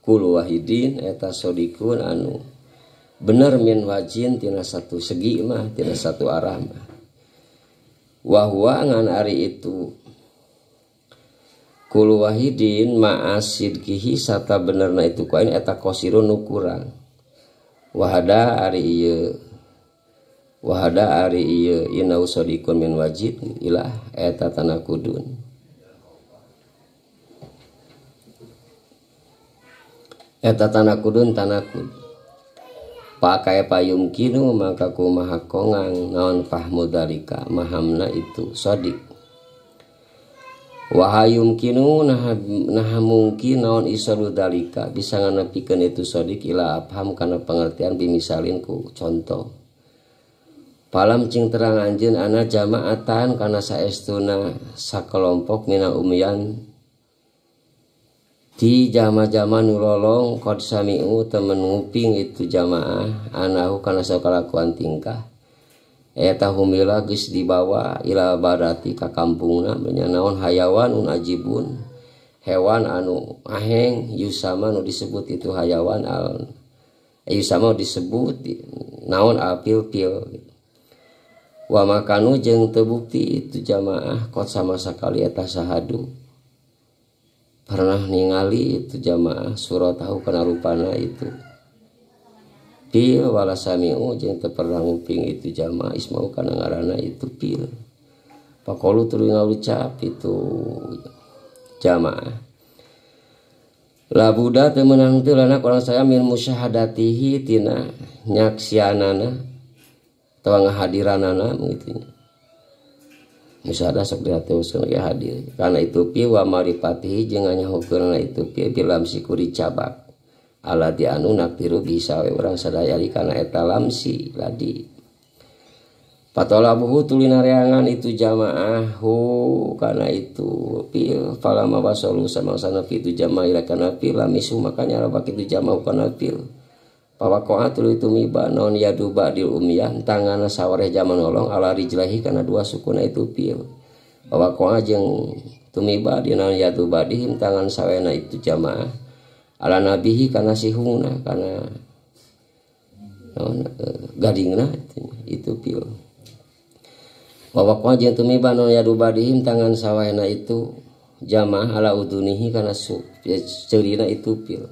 kul wahidin eta sodikun anu bener min wajin tina satu segi mah tina satu arah mah wa huwa ngan ari itu kul wahidin ma'asidkihi sata benerna itu kain eta qasirun nu kurang wahada ari ieu inau sadiqun min wajid ilah eta tanakudun tanakud pakai payung kinu maka kumaha kongang naon fahmu dalika mahamna itu sodik wahayum kinu nah mungkin naon isaru dalika bisa nganepikeun itu sodik ila afham kana pengertian bimisalin ku contoh palam cing terang anjeun ana jamaatan kana saestuna sakelompok mina umyan di jama-jama nulolong qad sami'u temen nguping itu jamaah anahu kana sakalakuan tingkah eta humila geus dibawa ila badati ka kampungna menyanaon hayawan ajibun hewan anu aheng yusama nu disebut itu hayawan yusama disebut naon pil-pil wa makanu jeung teu bukti itu jamaah qad sama sakali eta sahadu pernah ningali itu jamaah surat tahu kana rupana itu pil wala sami'u jeung teu pernah nguping itu jamaah ismau kana ngaranna itu pil paqalu tuluy ngucap itu jamaah la buddha teu meunang teu lana urang saya min musyahadatihi tina nyaksianana atawa ngahadiranana begitu musyahadah sok diatuskeun ge hadir karena itu pi wa marifatihi jeung nyahokeunna itu pi bilam sikuri cabak ala di anu naktiru bisa we urang sadaya kana eta lamsi ladi patolabuhu tulina reangan itu jamaah kana itu pi falama wasalu samangsana pi itu jamaah ila kana pi lamisu makanya rabak itu jamaah kana pi Pawakoa tuluy tumiba naon yadu ba'dil umiyah tanganna sawareh zaman nolong ala rijlahi kana dua sukuna itu pil. Pawakoa jeung tumiba dina yadu ba'dihim tangan sawarehna itu jamaah ala nabihi kana sihungna kana gadingna itu pil. Pawakoa jeung tumiba naon yadu ba'dihim tangan sawarehna itu jamaah ala udunihi kana ceurina itu pil.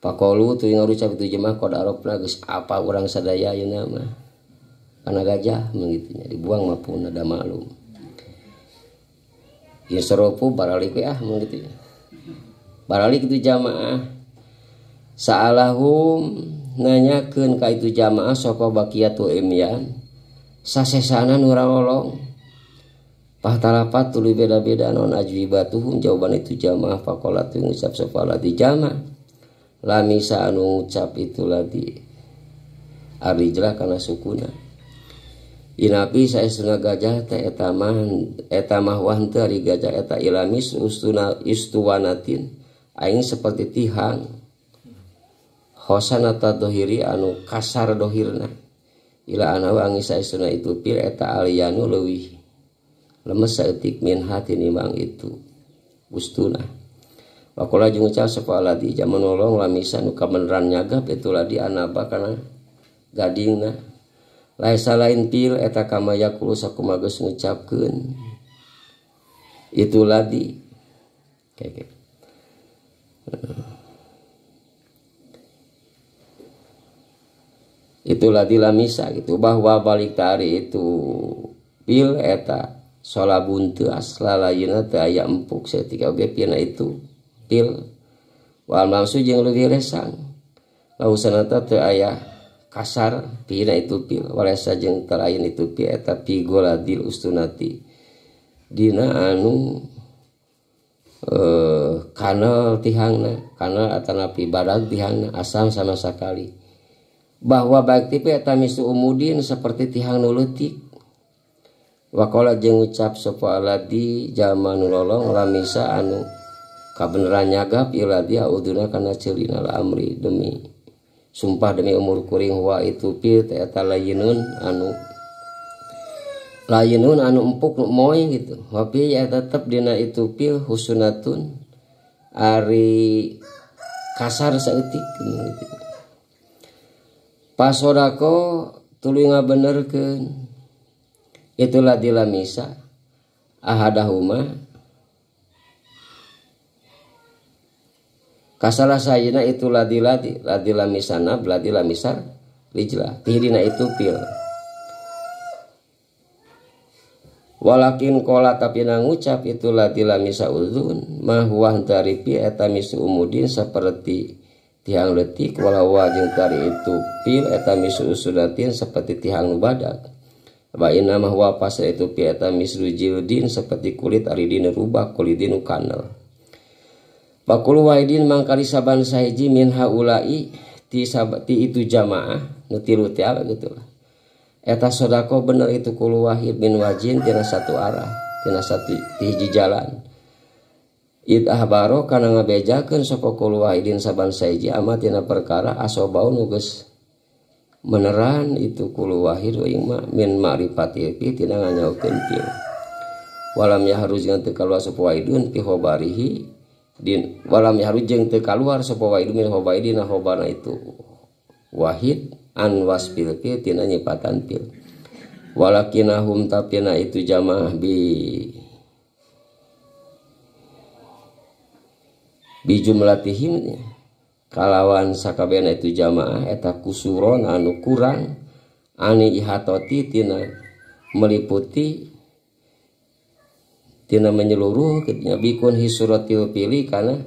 Pakolu tu yang ucap itu jemaah kod arabna geus apa urang sadaya ayeuna mah kana gajah mengitunya dibuang mapun ada malum ya seropu baralik mengitu baralik itu jamaah sa'alahum nanyakeun ka itu jamaah sapa baqiyatu imyan sasesana nu rawolong pahtalapat tuluy beda-beda non ajwibatuhum jawaban itu jamaah faqala tu ngucap sapa lati jamaah lamisa anu ngucap itu lagi arijlah kana sukuna inapi saestuna gajah teh eta mah wan teu ari gajah eta ilamis istuwanatin aing seperti tihang khosanata dohiri anu kasar dohirna ila ana wangi saestuna itu pil eta aliyanu leuwih lemes saeutik min hati nimang itu ustuna. Wakola jeung ucap sapa aladi zaman nolong lamisa nu kameneran nyagap itulah di anaba kana gadingna laisa lain pil eta kama yakulu sakumaha geus ngucapkeun itu ladi itu ladi lamisa gitu bahwa balik tari itu pil eta solabun teu asla layeuna teu aya empuk saeutik oge pina itu pil wal maksud jeung leuwih resang lausanata teu aya kasar pina itu pil walesa jeung telain itu pil eta pigoladil ustunati dina anu kanal tihangna kanal atanapi badag tihangna asam sama sakali bahwa baik tipe eta misu umudin seperti tihang nu leutik waqala jeung ucap sapa aladi zaman lolong lamisa anu kabeneran nyagap iladi auduna kana ceulina amri demi sumpah demi umur kuring wa itu pil eta layinun anu empuk moy gitu tapi ya tetep dina itu pil husunatun ari kasar saeutik gitu. Pasodako tuluy ngabenerkeun itulah dilamisa ahadahuma kasalah sayina itu ladi lamisana ladi lamisar rijlah tihdina itu pil walakin kola tapi nangucap itu ladi lamisa uzun mahwah dari pi eta misu umudin seperti tiang letik walau wajeng dari itu pil eta misu usudatin seperti tiang badak wa inna mahwa pas itu pi eta misu jildin seperti kulit aridin rubah kulidin kanal Bakul waidin mangkali saban sahiji min haulai ti itu jamaah nutilu ti apa gitu lah. Eta sodako bener itu kulu wahid min wajin tina satu arah, tina satu hiji jalan. Id ahbaro kana ngabejakeun sapa kulu wahidin saban sahiji amat tina perkara asobau nu geus meneran itu kulu wahid ing min ma'rifati fi tina nganyaokeun pil. Walam yahruz jeung teu kaluar sapa waidun fi khabarihi din walam yahruz jeung teu kaluar sapa waidun min khabaidina khabana itu wahid an wasfil fi tina nyipatan pil. Walakinahum tapina itu jamaah bi jumlatihim kalawan sakabehna itu jamaah eta kusuron anu kurang ani ihatoti tina meliputi tina menyeluruh ketika bikun hisuratil pilih karena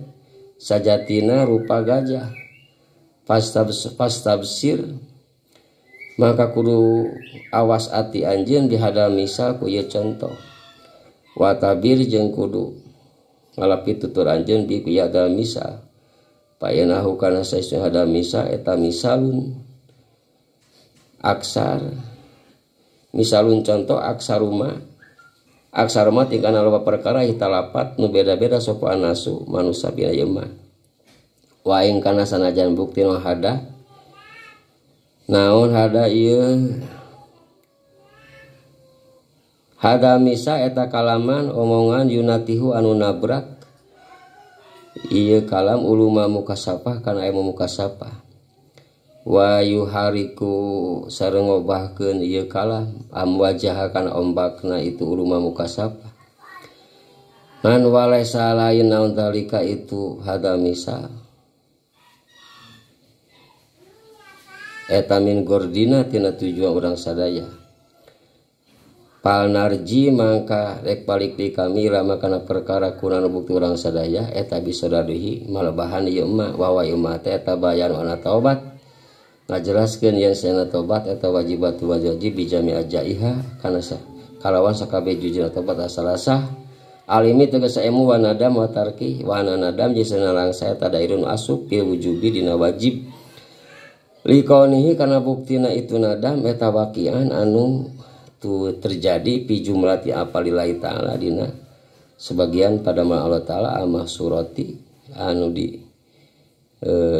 sajatina rupa gajah pastabsir maka kudu awas ati anjeun dihadal misal ku ieu contoh watabir jeung kudu ngalapi tutur anjeun bi ku hadal misal payenahu kana saestu hadal misal eta misalun aksar misalun contoh aksaruma aksaruma tingkana loba perkara hitalapat nu beda-beda sapa anasu manusa bina yema wa ing kana sanajan bukti nu hada naon hada ieu hada misa eta kalaman omongan yunatihu anu nabrak ieu kalam uluma mukasafah kana ilmu mukasafah wa yuhariku sareng ngobahkeun ieu kalam wajah kana ombakna itu uluma mukasafah man walaisa lain naon talika itu hada misa eta min gordina tina tujuan urang sadaya pal narji mangka rek balik di kami lama kana perkara kunana bukti urang sadaya eta bisadadehi malebahan ieu mah wa ieu teh eta bayan ana taubat ngajelaskeun yen sana taubat eta wajibat wajib bijami ajaiha kana kalawan sakabeh jujur taubat asalasah alimi tegas emu wa nadam wa tarki wa nadam jisana langsa eta dairun asuk fil wujubi dina wajib likaunihi karena buktina itu nadam eta waqian anu tu terjadi pi jumlati apalillahi ta'ala dina sebagian pada Allah ta'ala amah surati anu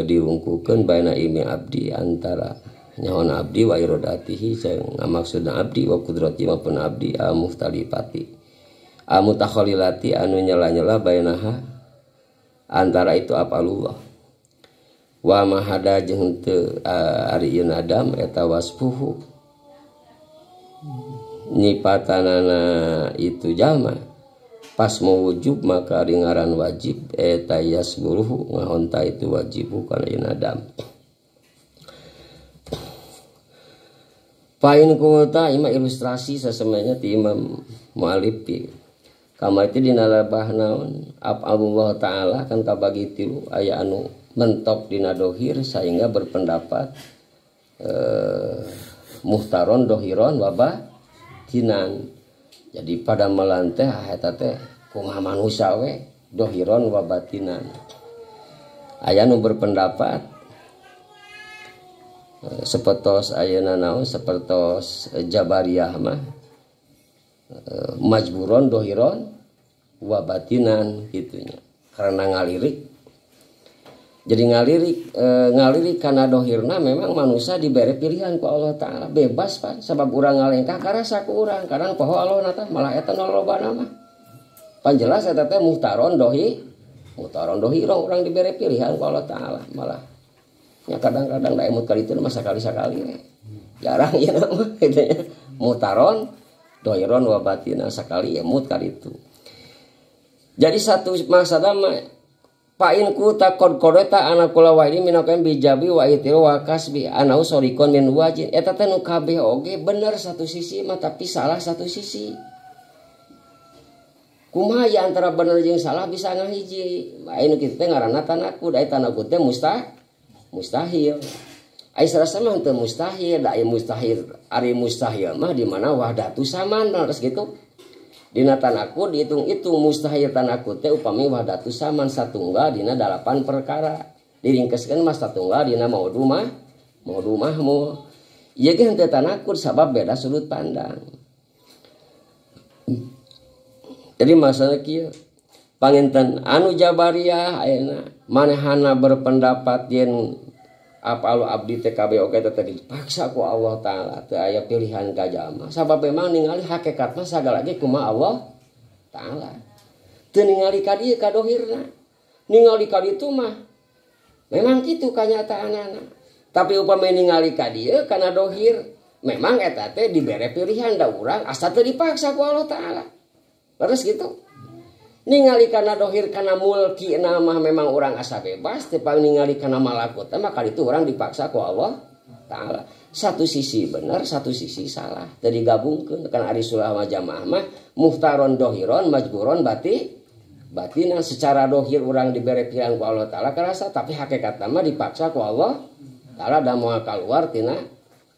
diungkukeun baina imi abdi antara nyawana abdi wa iradatihi jeung ngamaksudna abdi wa qudrati maupun abdi muhtalifati mutakhallilati anu nyela-nyela bainaha antara itu apalullah wa mahada jeung teu ari ieu nadam eta wasfuhu nyipatanana itu jalma pas mau wujub maka ari ngaran wajib eta yasburuhu ngahonta itu wajibu kana ieu nadam pain kuota ima ilustrasi sasemanya ti Imam Mu'allif kamar itu dina labah naon Allah ta'ala kan kabagi tilu aya anu mentok dina dohir sehingga berpendapat muhtaron dohiron wabah tinan jadi pada melanteh eta teh kumaha manusia we dohiron wabatinan aya nu berpendapat sepertos ayeuna naon sepertos Jabariyah mah majburon dohiron wabatinan gitunya karena ngalirik jadi ngalirik karena dohirna memang manusia diberi pilihan ku Allah Ta'ala bebas pan sebab urang ngalengkah karasa ku urang kadang poho Allah nata malah eta lobana mah pan jelas eta teh muhtaron dohiro urang diberi pilihan ku Allah Ta'ala malah nya kadang-kadang da emut kali itu mah sakali-sakali jarang ya mah gitu nya muhtaron dohiron wa batina sakali emut kali itu jadi satu maksudna mah pain ku takod kodeta anak kula wa ini minakan bijabi wa itiru wa kasbi anau sorikon min wajin eta teh nu kabeh oge bener satu sisi mah tapi salah satu sisi kumaha ya antara bener jeung salah bisa ngahiji anu kitu teh ngaranna tanakud ai tanakud teh mustahil ai sarasa mah teu mustahil da mustahil ari mustahil mah di mana wahdatu saman terus gitu dina tanakud dihitung-hitung mustahil tanakud teh upami wahdatu saman satunggal dina 8 perkara diringkeskeun mah satunggal dina maudu mahmul ieu ge henteu tanakud sabab beda sudut pandang jadi masalah kieu panginten anu Jabariyah ayeuna manehana berpendapat yen apalu abdi TKB oke teh dipaksa ku Allah Ta'ala teu aya pilihan ka jalma sabab memang ningali hakikatna sagala ge kumaha Allah Ta'ala teu ningali ka dieu ka dohirna ningali ka ditu mah memang kitu kanyataanana tapi upami ningali ka dieu kana dohir memang eta teh dibere pilihan da urang asa teu dipaksa ku Allah Ta'ala terus gitu ningali kana dohir kana mulki nama memang orang asa bebas tepang ningali kana malakut maka itu orang dipaksa ku Allah Ta'ala satu sisi benar satu sisi salah tadi gabungkeun kana ari sulah jamaah mah muhtaron dohiron majburon batinan secara dohir orang diberi pilihan ku Allah Ta'ala karasa tapi hakikatna mah dipaksa ku Allah Ta'ala da moal kaluar tina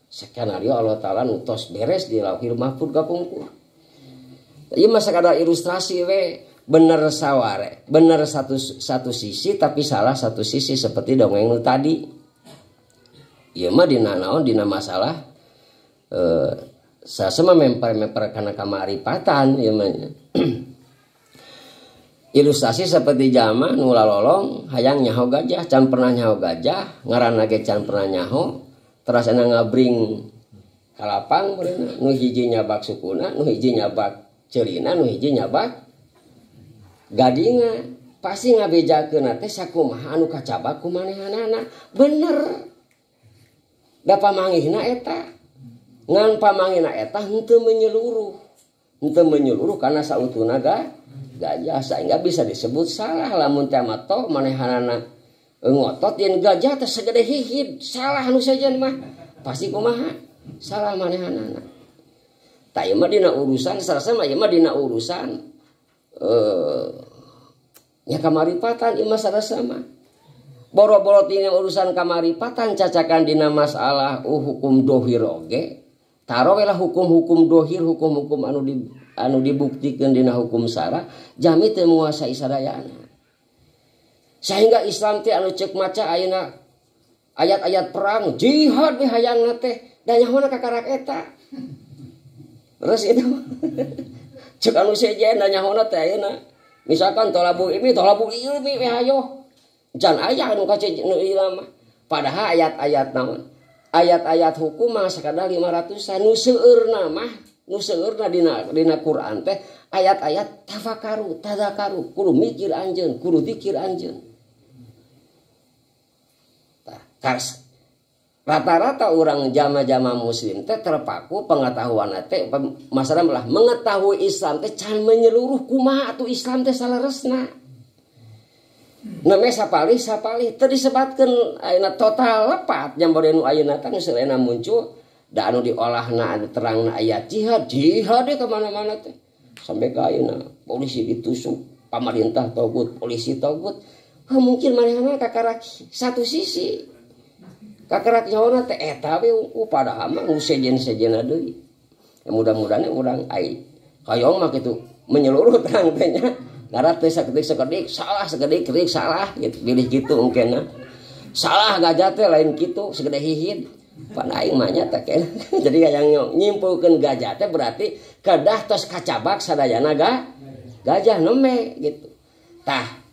skenario Allah Ta'ala nutos beres di Lauhil Mahfuz kapungkur ieu mah sakadar ilustrasi we bener saware bener satu sisi tapi salah satu sisi seperti dongeng nu tadi ieu mah dina naon dina masalah sasema memper kana kamaripatan ieu mah ilustrasi seperti jama nu lalolong hayang nyaho gajah can pernah nyaho gajah ngaranna ge can pernah nyaho terus ana ngabring kalapang beureuna nu hiji nyabak sukuna nu hiji nyabak ceurina nu hiji nyabak gadinga pasti ngabejakeun teh sakumaha anu kacabak ku manehanana bener da pamanggihna eta ngan pamanggihna eta henteu menyeluruh karena sautuhna gajah sehingga bisa disebut salah lamun teh mato manehanana ngotot yen gajah teh segede hihid salah anu sajen mah pasti kumaha salah manehanana tah ieu mah dina urusan sarasa mah ieu mah dina urusan nya kamaripatan ieu mah sarasa mah boro-boro tina urusan kamaripatan cacakan dina masalah hukum dohir oge taro we lah hukum-hukum dohir hukum-hukum anu dibuktikan dina hukum sara jami teu menguasai sadayana sehingga Islam teh anu ceuk maca ayeuna ayat-ayat perang jihad we hayangna teh da nyahona kakarak eta terus itu ceuk anu sejen da nyahona teh ayeuna misalkan tolabu ilmi we hayo jan aya anu kace nu ieu mah padahal ayat-ayat naon ayat-ayat hukum mah sakadar 500-an nu seueurna dina Quran teh ayat-ayat tadakaru kudu mikir anjeun kudu zikir anjeun rata-rata orang jama-jama muslim teh terpaku pengetahuan teh masalah lah mengetahui Islam teh can menyeluruh kumaha atuh Islam teh salaresna namanya sapalih teu disebatkeun ayeuna total lepat jambore nu ayeuna teh geus selena muncul da anu diolahna anu terangna ayat jihad ka mana-mana teh sampai ka ayeuna polisi ditusuk pamarintah togut polisi togut mungkin manehna kakarak satu sisi kakarak nyawana teh eta we padahal mah sejen-sejenna deui mudah-mudahan urang ai hayong mah kitu menyeluruh terang teh nya ngaran teh sakedik salah sakedik salah gitu pilih kitu engkena salah gajah teh lain kitu segede hihid pan aing mah nya teh jadi yang nyimpulkeun gajah teh berarti kedah tos kacabak sadayana gajah neme gitu tah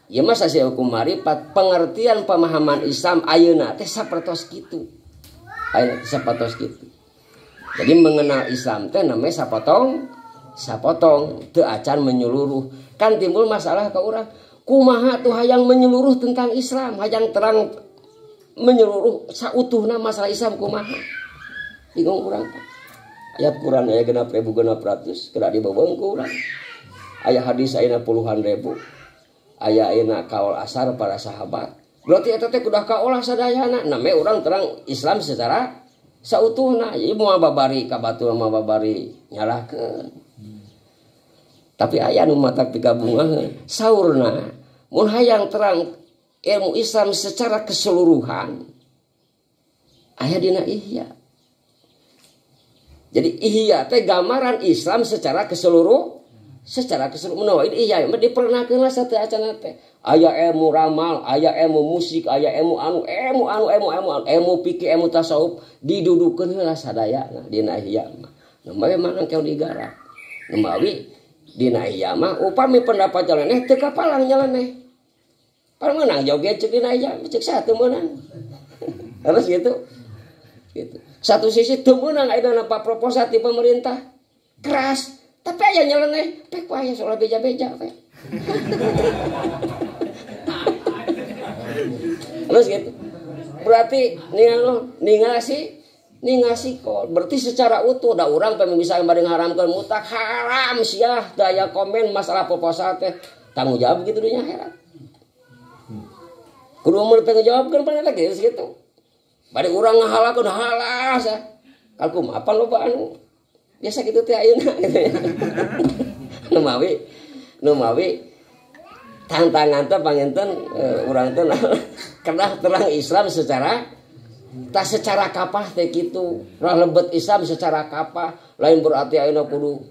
ieu mah sasi hukum marifat pengertian pemahaman Islam ayeuna teh sapertos kitu ayeuna sapertos kitu jadi mengenal Islam teh namanya sapotong teu acan menyeluruh kan timbul masalah ka urang kumaha tuh hayang menyeluruh tentang Islam hayang terang menyeluruh sautuhna masalah Islam kumaha bingung urang ayat Quran aya 6.600 kada dibebeung ku urang aya hadis ayeuna puluhan ribu aya ayeuna kaul asar para sahabat berarti eta teh kudah kaolah sadayana name urang terang Islam secara sautuhna ieu moal babari ka batur moal babari nyalahkeun tapi aya nu matak digabungaheun saurna mun hayang terang ilmu Islam secara keseluruhan aya dina Ihya jadi Ihya teh gambaran Islam secara keseluruhan menawa ini iya mah dipernahkeun lah sateu acan teh aya ilmu ramal aya ilmu musik aya ilmu fikih ilmu tasawuf didudukeun heula sadayana dina Ihya mah namawi manang keu digarap namawi dina Ihya mah upami pendapat jalaneh teu kapalang jalaneh paling menang joget ceuk dina Ihya ceuk satu menang terus gitu satu sisi teu meunang ayeuna napa proposal ti pemerintah keras tapi aya nyeleneh pek wae soal beja-beja teh. Terus gitu. Berarti ningasi kok. Berarti secara utuh da urang teh bisa bareng haramkeun mutak haram sia daya komen masalah proposal teh tanggung jawab gitu dunya akhirat. Kudu mun tanggung jawabkeun paneta gitu. Bari urang ngahalakeun halas. Kalkum apa loba anu biasa gitu teh ayeuna gitu ya. Numawi tantangan teh panginten urang teh kedah terang Islam secara kapah teh kitu. Urang lebet Islam secara kapah lain berarti ayeuna kudu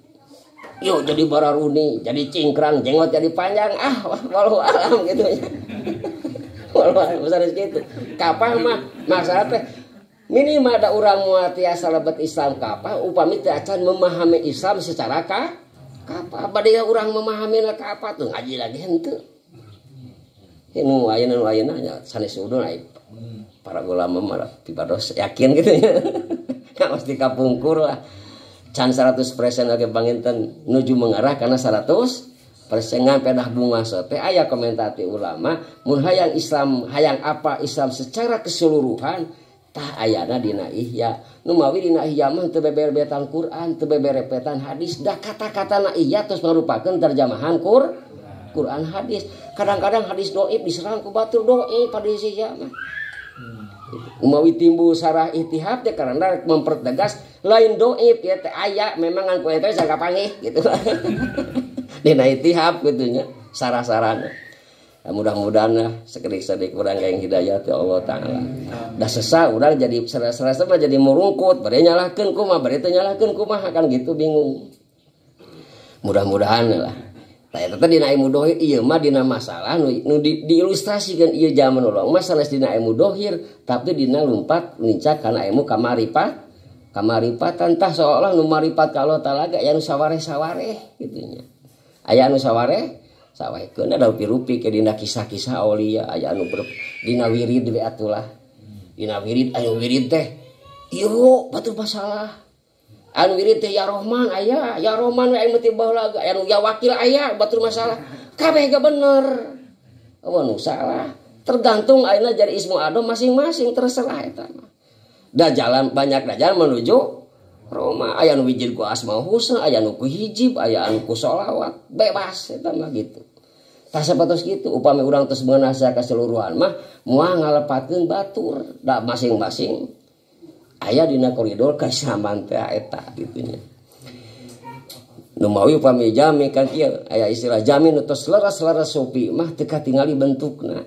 yo jadi bararuni, jadi cingkrang, jenggot jadi panjang wallahu alam gitu ya. Wallahu alam besar gitu. Kapah mah masalah teh minimal ada orang mual tiasa lebet Islam kapah upami teu acan memahami Islam secara kapah bade urang memahami kapah tuh ngaji lagi henteu nu ayeuna nya sanes udun Para ulama mah pipados yakin gitu ya. Harus dikapungkur lah. Can 100% oge panginten nuju mengarah karena 100% pedah bunga sote aya komentar ti ulama mun hayang Islam hayang apa Islam secara keseluruhan tah ayana dina ihya nu mawi dina ihya mah teu beberetan Quran teu beberetan hadis dah kata-katana ihya terus merupakeun terjemahan Quran hadis kadang-kadang hadis dhaif diserang ku batur dhaif pada ihya mah umawi timbul sarah ihtihad teh karena mempertegas lain dhaif ya teh aya memang ngan ku eta sangka pangih gitu dina ihtihad gitu nya sarah-sarana mudah-mudahan lah sekedik-sedik urang yang hidayah ya Allah taala dah sesa urang jadi serasa mah jadi murungkut bade nyalahkeun kumaha bade teu nyalahkeun kumaha kan gitu bingung mudah-mudahan lah tah eta teh dina ilmu dohir ieu mah dina masalah nu diilustrasikeun ieu zaman ulang masalah dina ilmu dohir tapi dina lumpat lincah kana ilmu kamaripatan tah seolah nu maripat ka Allah taala ge aya nu sawareh-sawareh kitu nya aya anu sawareh sawahekeun ada rupi-rupi ke dina kisah-kisah aulia aya anu dina wirid we atulah dina wirid aya wirid teh ieu batur masalah anu wirid teh ya Rahman aya ya Rahman we anu teh baheula anu ya wakil aya batur masalah kabeh ge bener nu salah tergantung ayeuna jadi ismu adam masing-masing terserah eta mah da jalan banyak da jalan menuju Roma aya nu wijil ku asmaul husna aya nu ku hijib aya anu ku sholawat bebas eta mah gitu tah sapatos kitu upami urang tos menasa keseluruhan mah moal ngalepatkeun batur da masing-masing aya dina koridor kaislaman teh eta kitu nya nu mawi upami jami kan kieu aya istilah jami nu tos leres-leres sopi mah teu katingali bentukna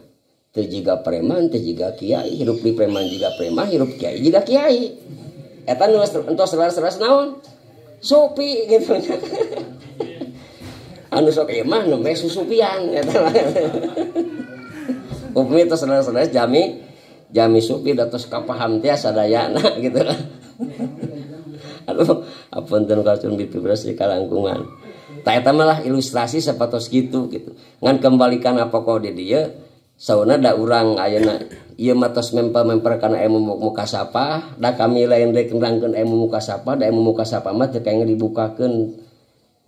teu jiga preman teu jiga kiai hirup di preman jiga preman hirup kiai jiga kiai eta nu entos leres-leres naon sopi gitu anu sok mah nu meh susupian eta upami tos leres-leres jami supi da tos kapaham teh sadayana gitu aduh apunten kalcun bipibras di kalangkungan tah eta mah lah ilustrasi sapatos gitu ngan kembalikan apa kau di dieu sauna da urang ayeuna ieu mah tos memper kana ilmu mukasafah da kami lain rek nerangkeun ilmu mukasafah da ilmu mukasafah mah teu kaengge dibukakeun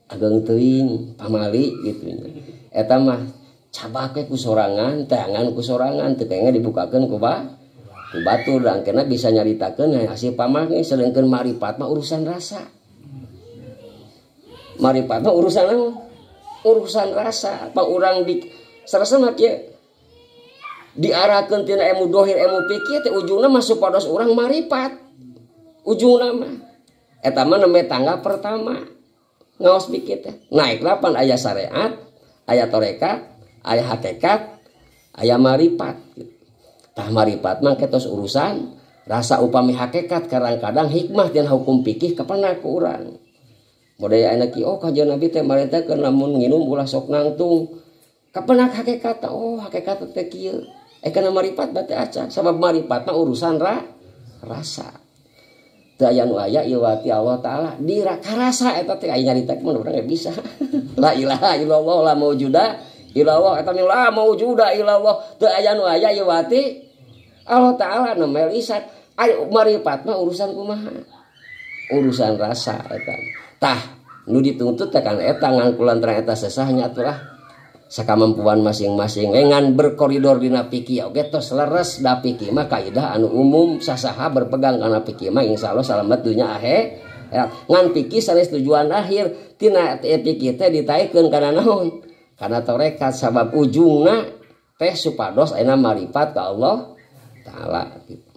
ageng teuing pamali gitu nya eta mah cabah ke ku sorangan teangan ku sorangan teu kaengge dibukakeun ku batur dan kena bisa nyaritakeun hasil pamali sedengkeun marifat mah urusan rasa marifat mah urusan rasa apa urang di sarasa mah kieu diarahkeun tina ilmu dohir ilmu fikih teh ujungna masuk pados urang marifat ujungna mah eta mah nembe tangga pertama ngaos fikih teh naik lapan aya syariat aya tarekat aya hakikat aya marifat tah marifat mah ketos urusan rasa upami hakikat kadang-kadang hikmah tina hukum fikih kapana ku urang model ayeuna ki kajian nabi teh marentakeun lamun nginum ulah sok nangtung kapana hakikat hakikat teh kieu kana marifat bate acan sabab marifat mah urusan rasa teu aya nu aya ieu wati Allah taala dirasa eta teh aya nyarita mun urang bisa la ilaha illallah la maujuda illallah eta la maujuda illallah teu aya nu aya ieu wati Allah taala namel lisan aya marifat mah urusan kumaha urusan rasa eta tah nu dituntut teh kan eta ngan kulantaran eta sesahnya atulah sakamampuan masing-masing ngan berkoridor dina fikih oge tos leres da fikih mah kaidah anu umum sasaha berpegang kana fikih mah insyaallah salamet dunya akhirat ngan fikih sanes tujuan akhir tina fikih teh ditaikeun kana naon kana tarekat sabab ujungna teh supados ayeuna marifat ka Allah taala gitu.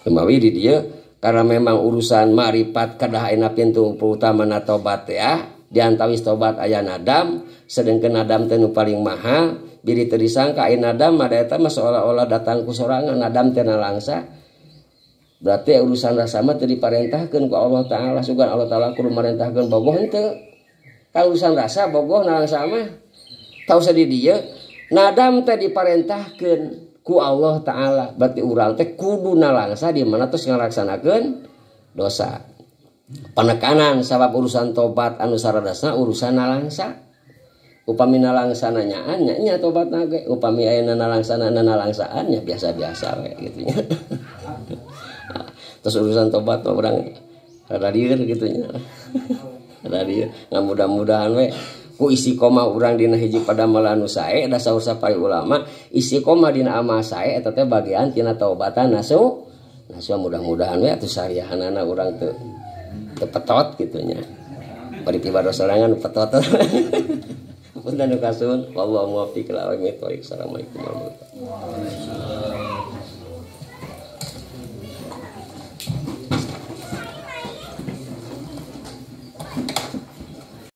Kemawi di dieu karena memang urusan marifat kadah ayeuna pintu utamana tobat ya diantawis tobat aya nadam sedengkeun nadam teh nu paling mahal biri teu disangka aya nadam ada eta mah seolah-olah datang ku sorangan nadam teh nalangsa berarti urusan rasa mah teu diparentahkeun ku Allah taala sugan Allah taala kudu marentahkeun bogoh henteu ka urusan rasa bogoh nalangsa mah taus di dieu nadam teh diparentahkeun ku Allah taala berarti urang teh kudu nalangsa di mana tos ngalaksanakeun dosa penekanan sabab urusan tobat anu saradasna urusan nalangsa upami nalangsananya nya tobatna ge upami aya nalangsananya biasa-biasa we gitu nya. Terus urusan tobat mah urang rada lieur gitu nya. Rada lieur. Mudah-mudahan we ku istiqomah urang dina hiji padamalan nu sae da saur sapari ulama istiqomah dina amal sae eta teh bagian tina taubatan nasu mudah-mudahan we atuh sariahanana urang teu petot gitu nya. Bari pibados sorangan petot. Punten nu kasun wallahu muwaffiq ila aqwamit thoriq. Assalamualaikum warahmatullahi wabarakatuh.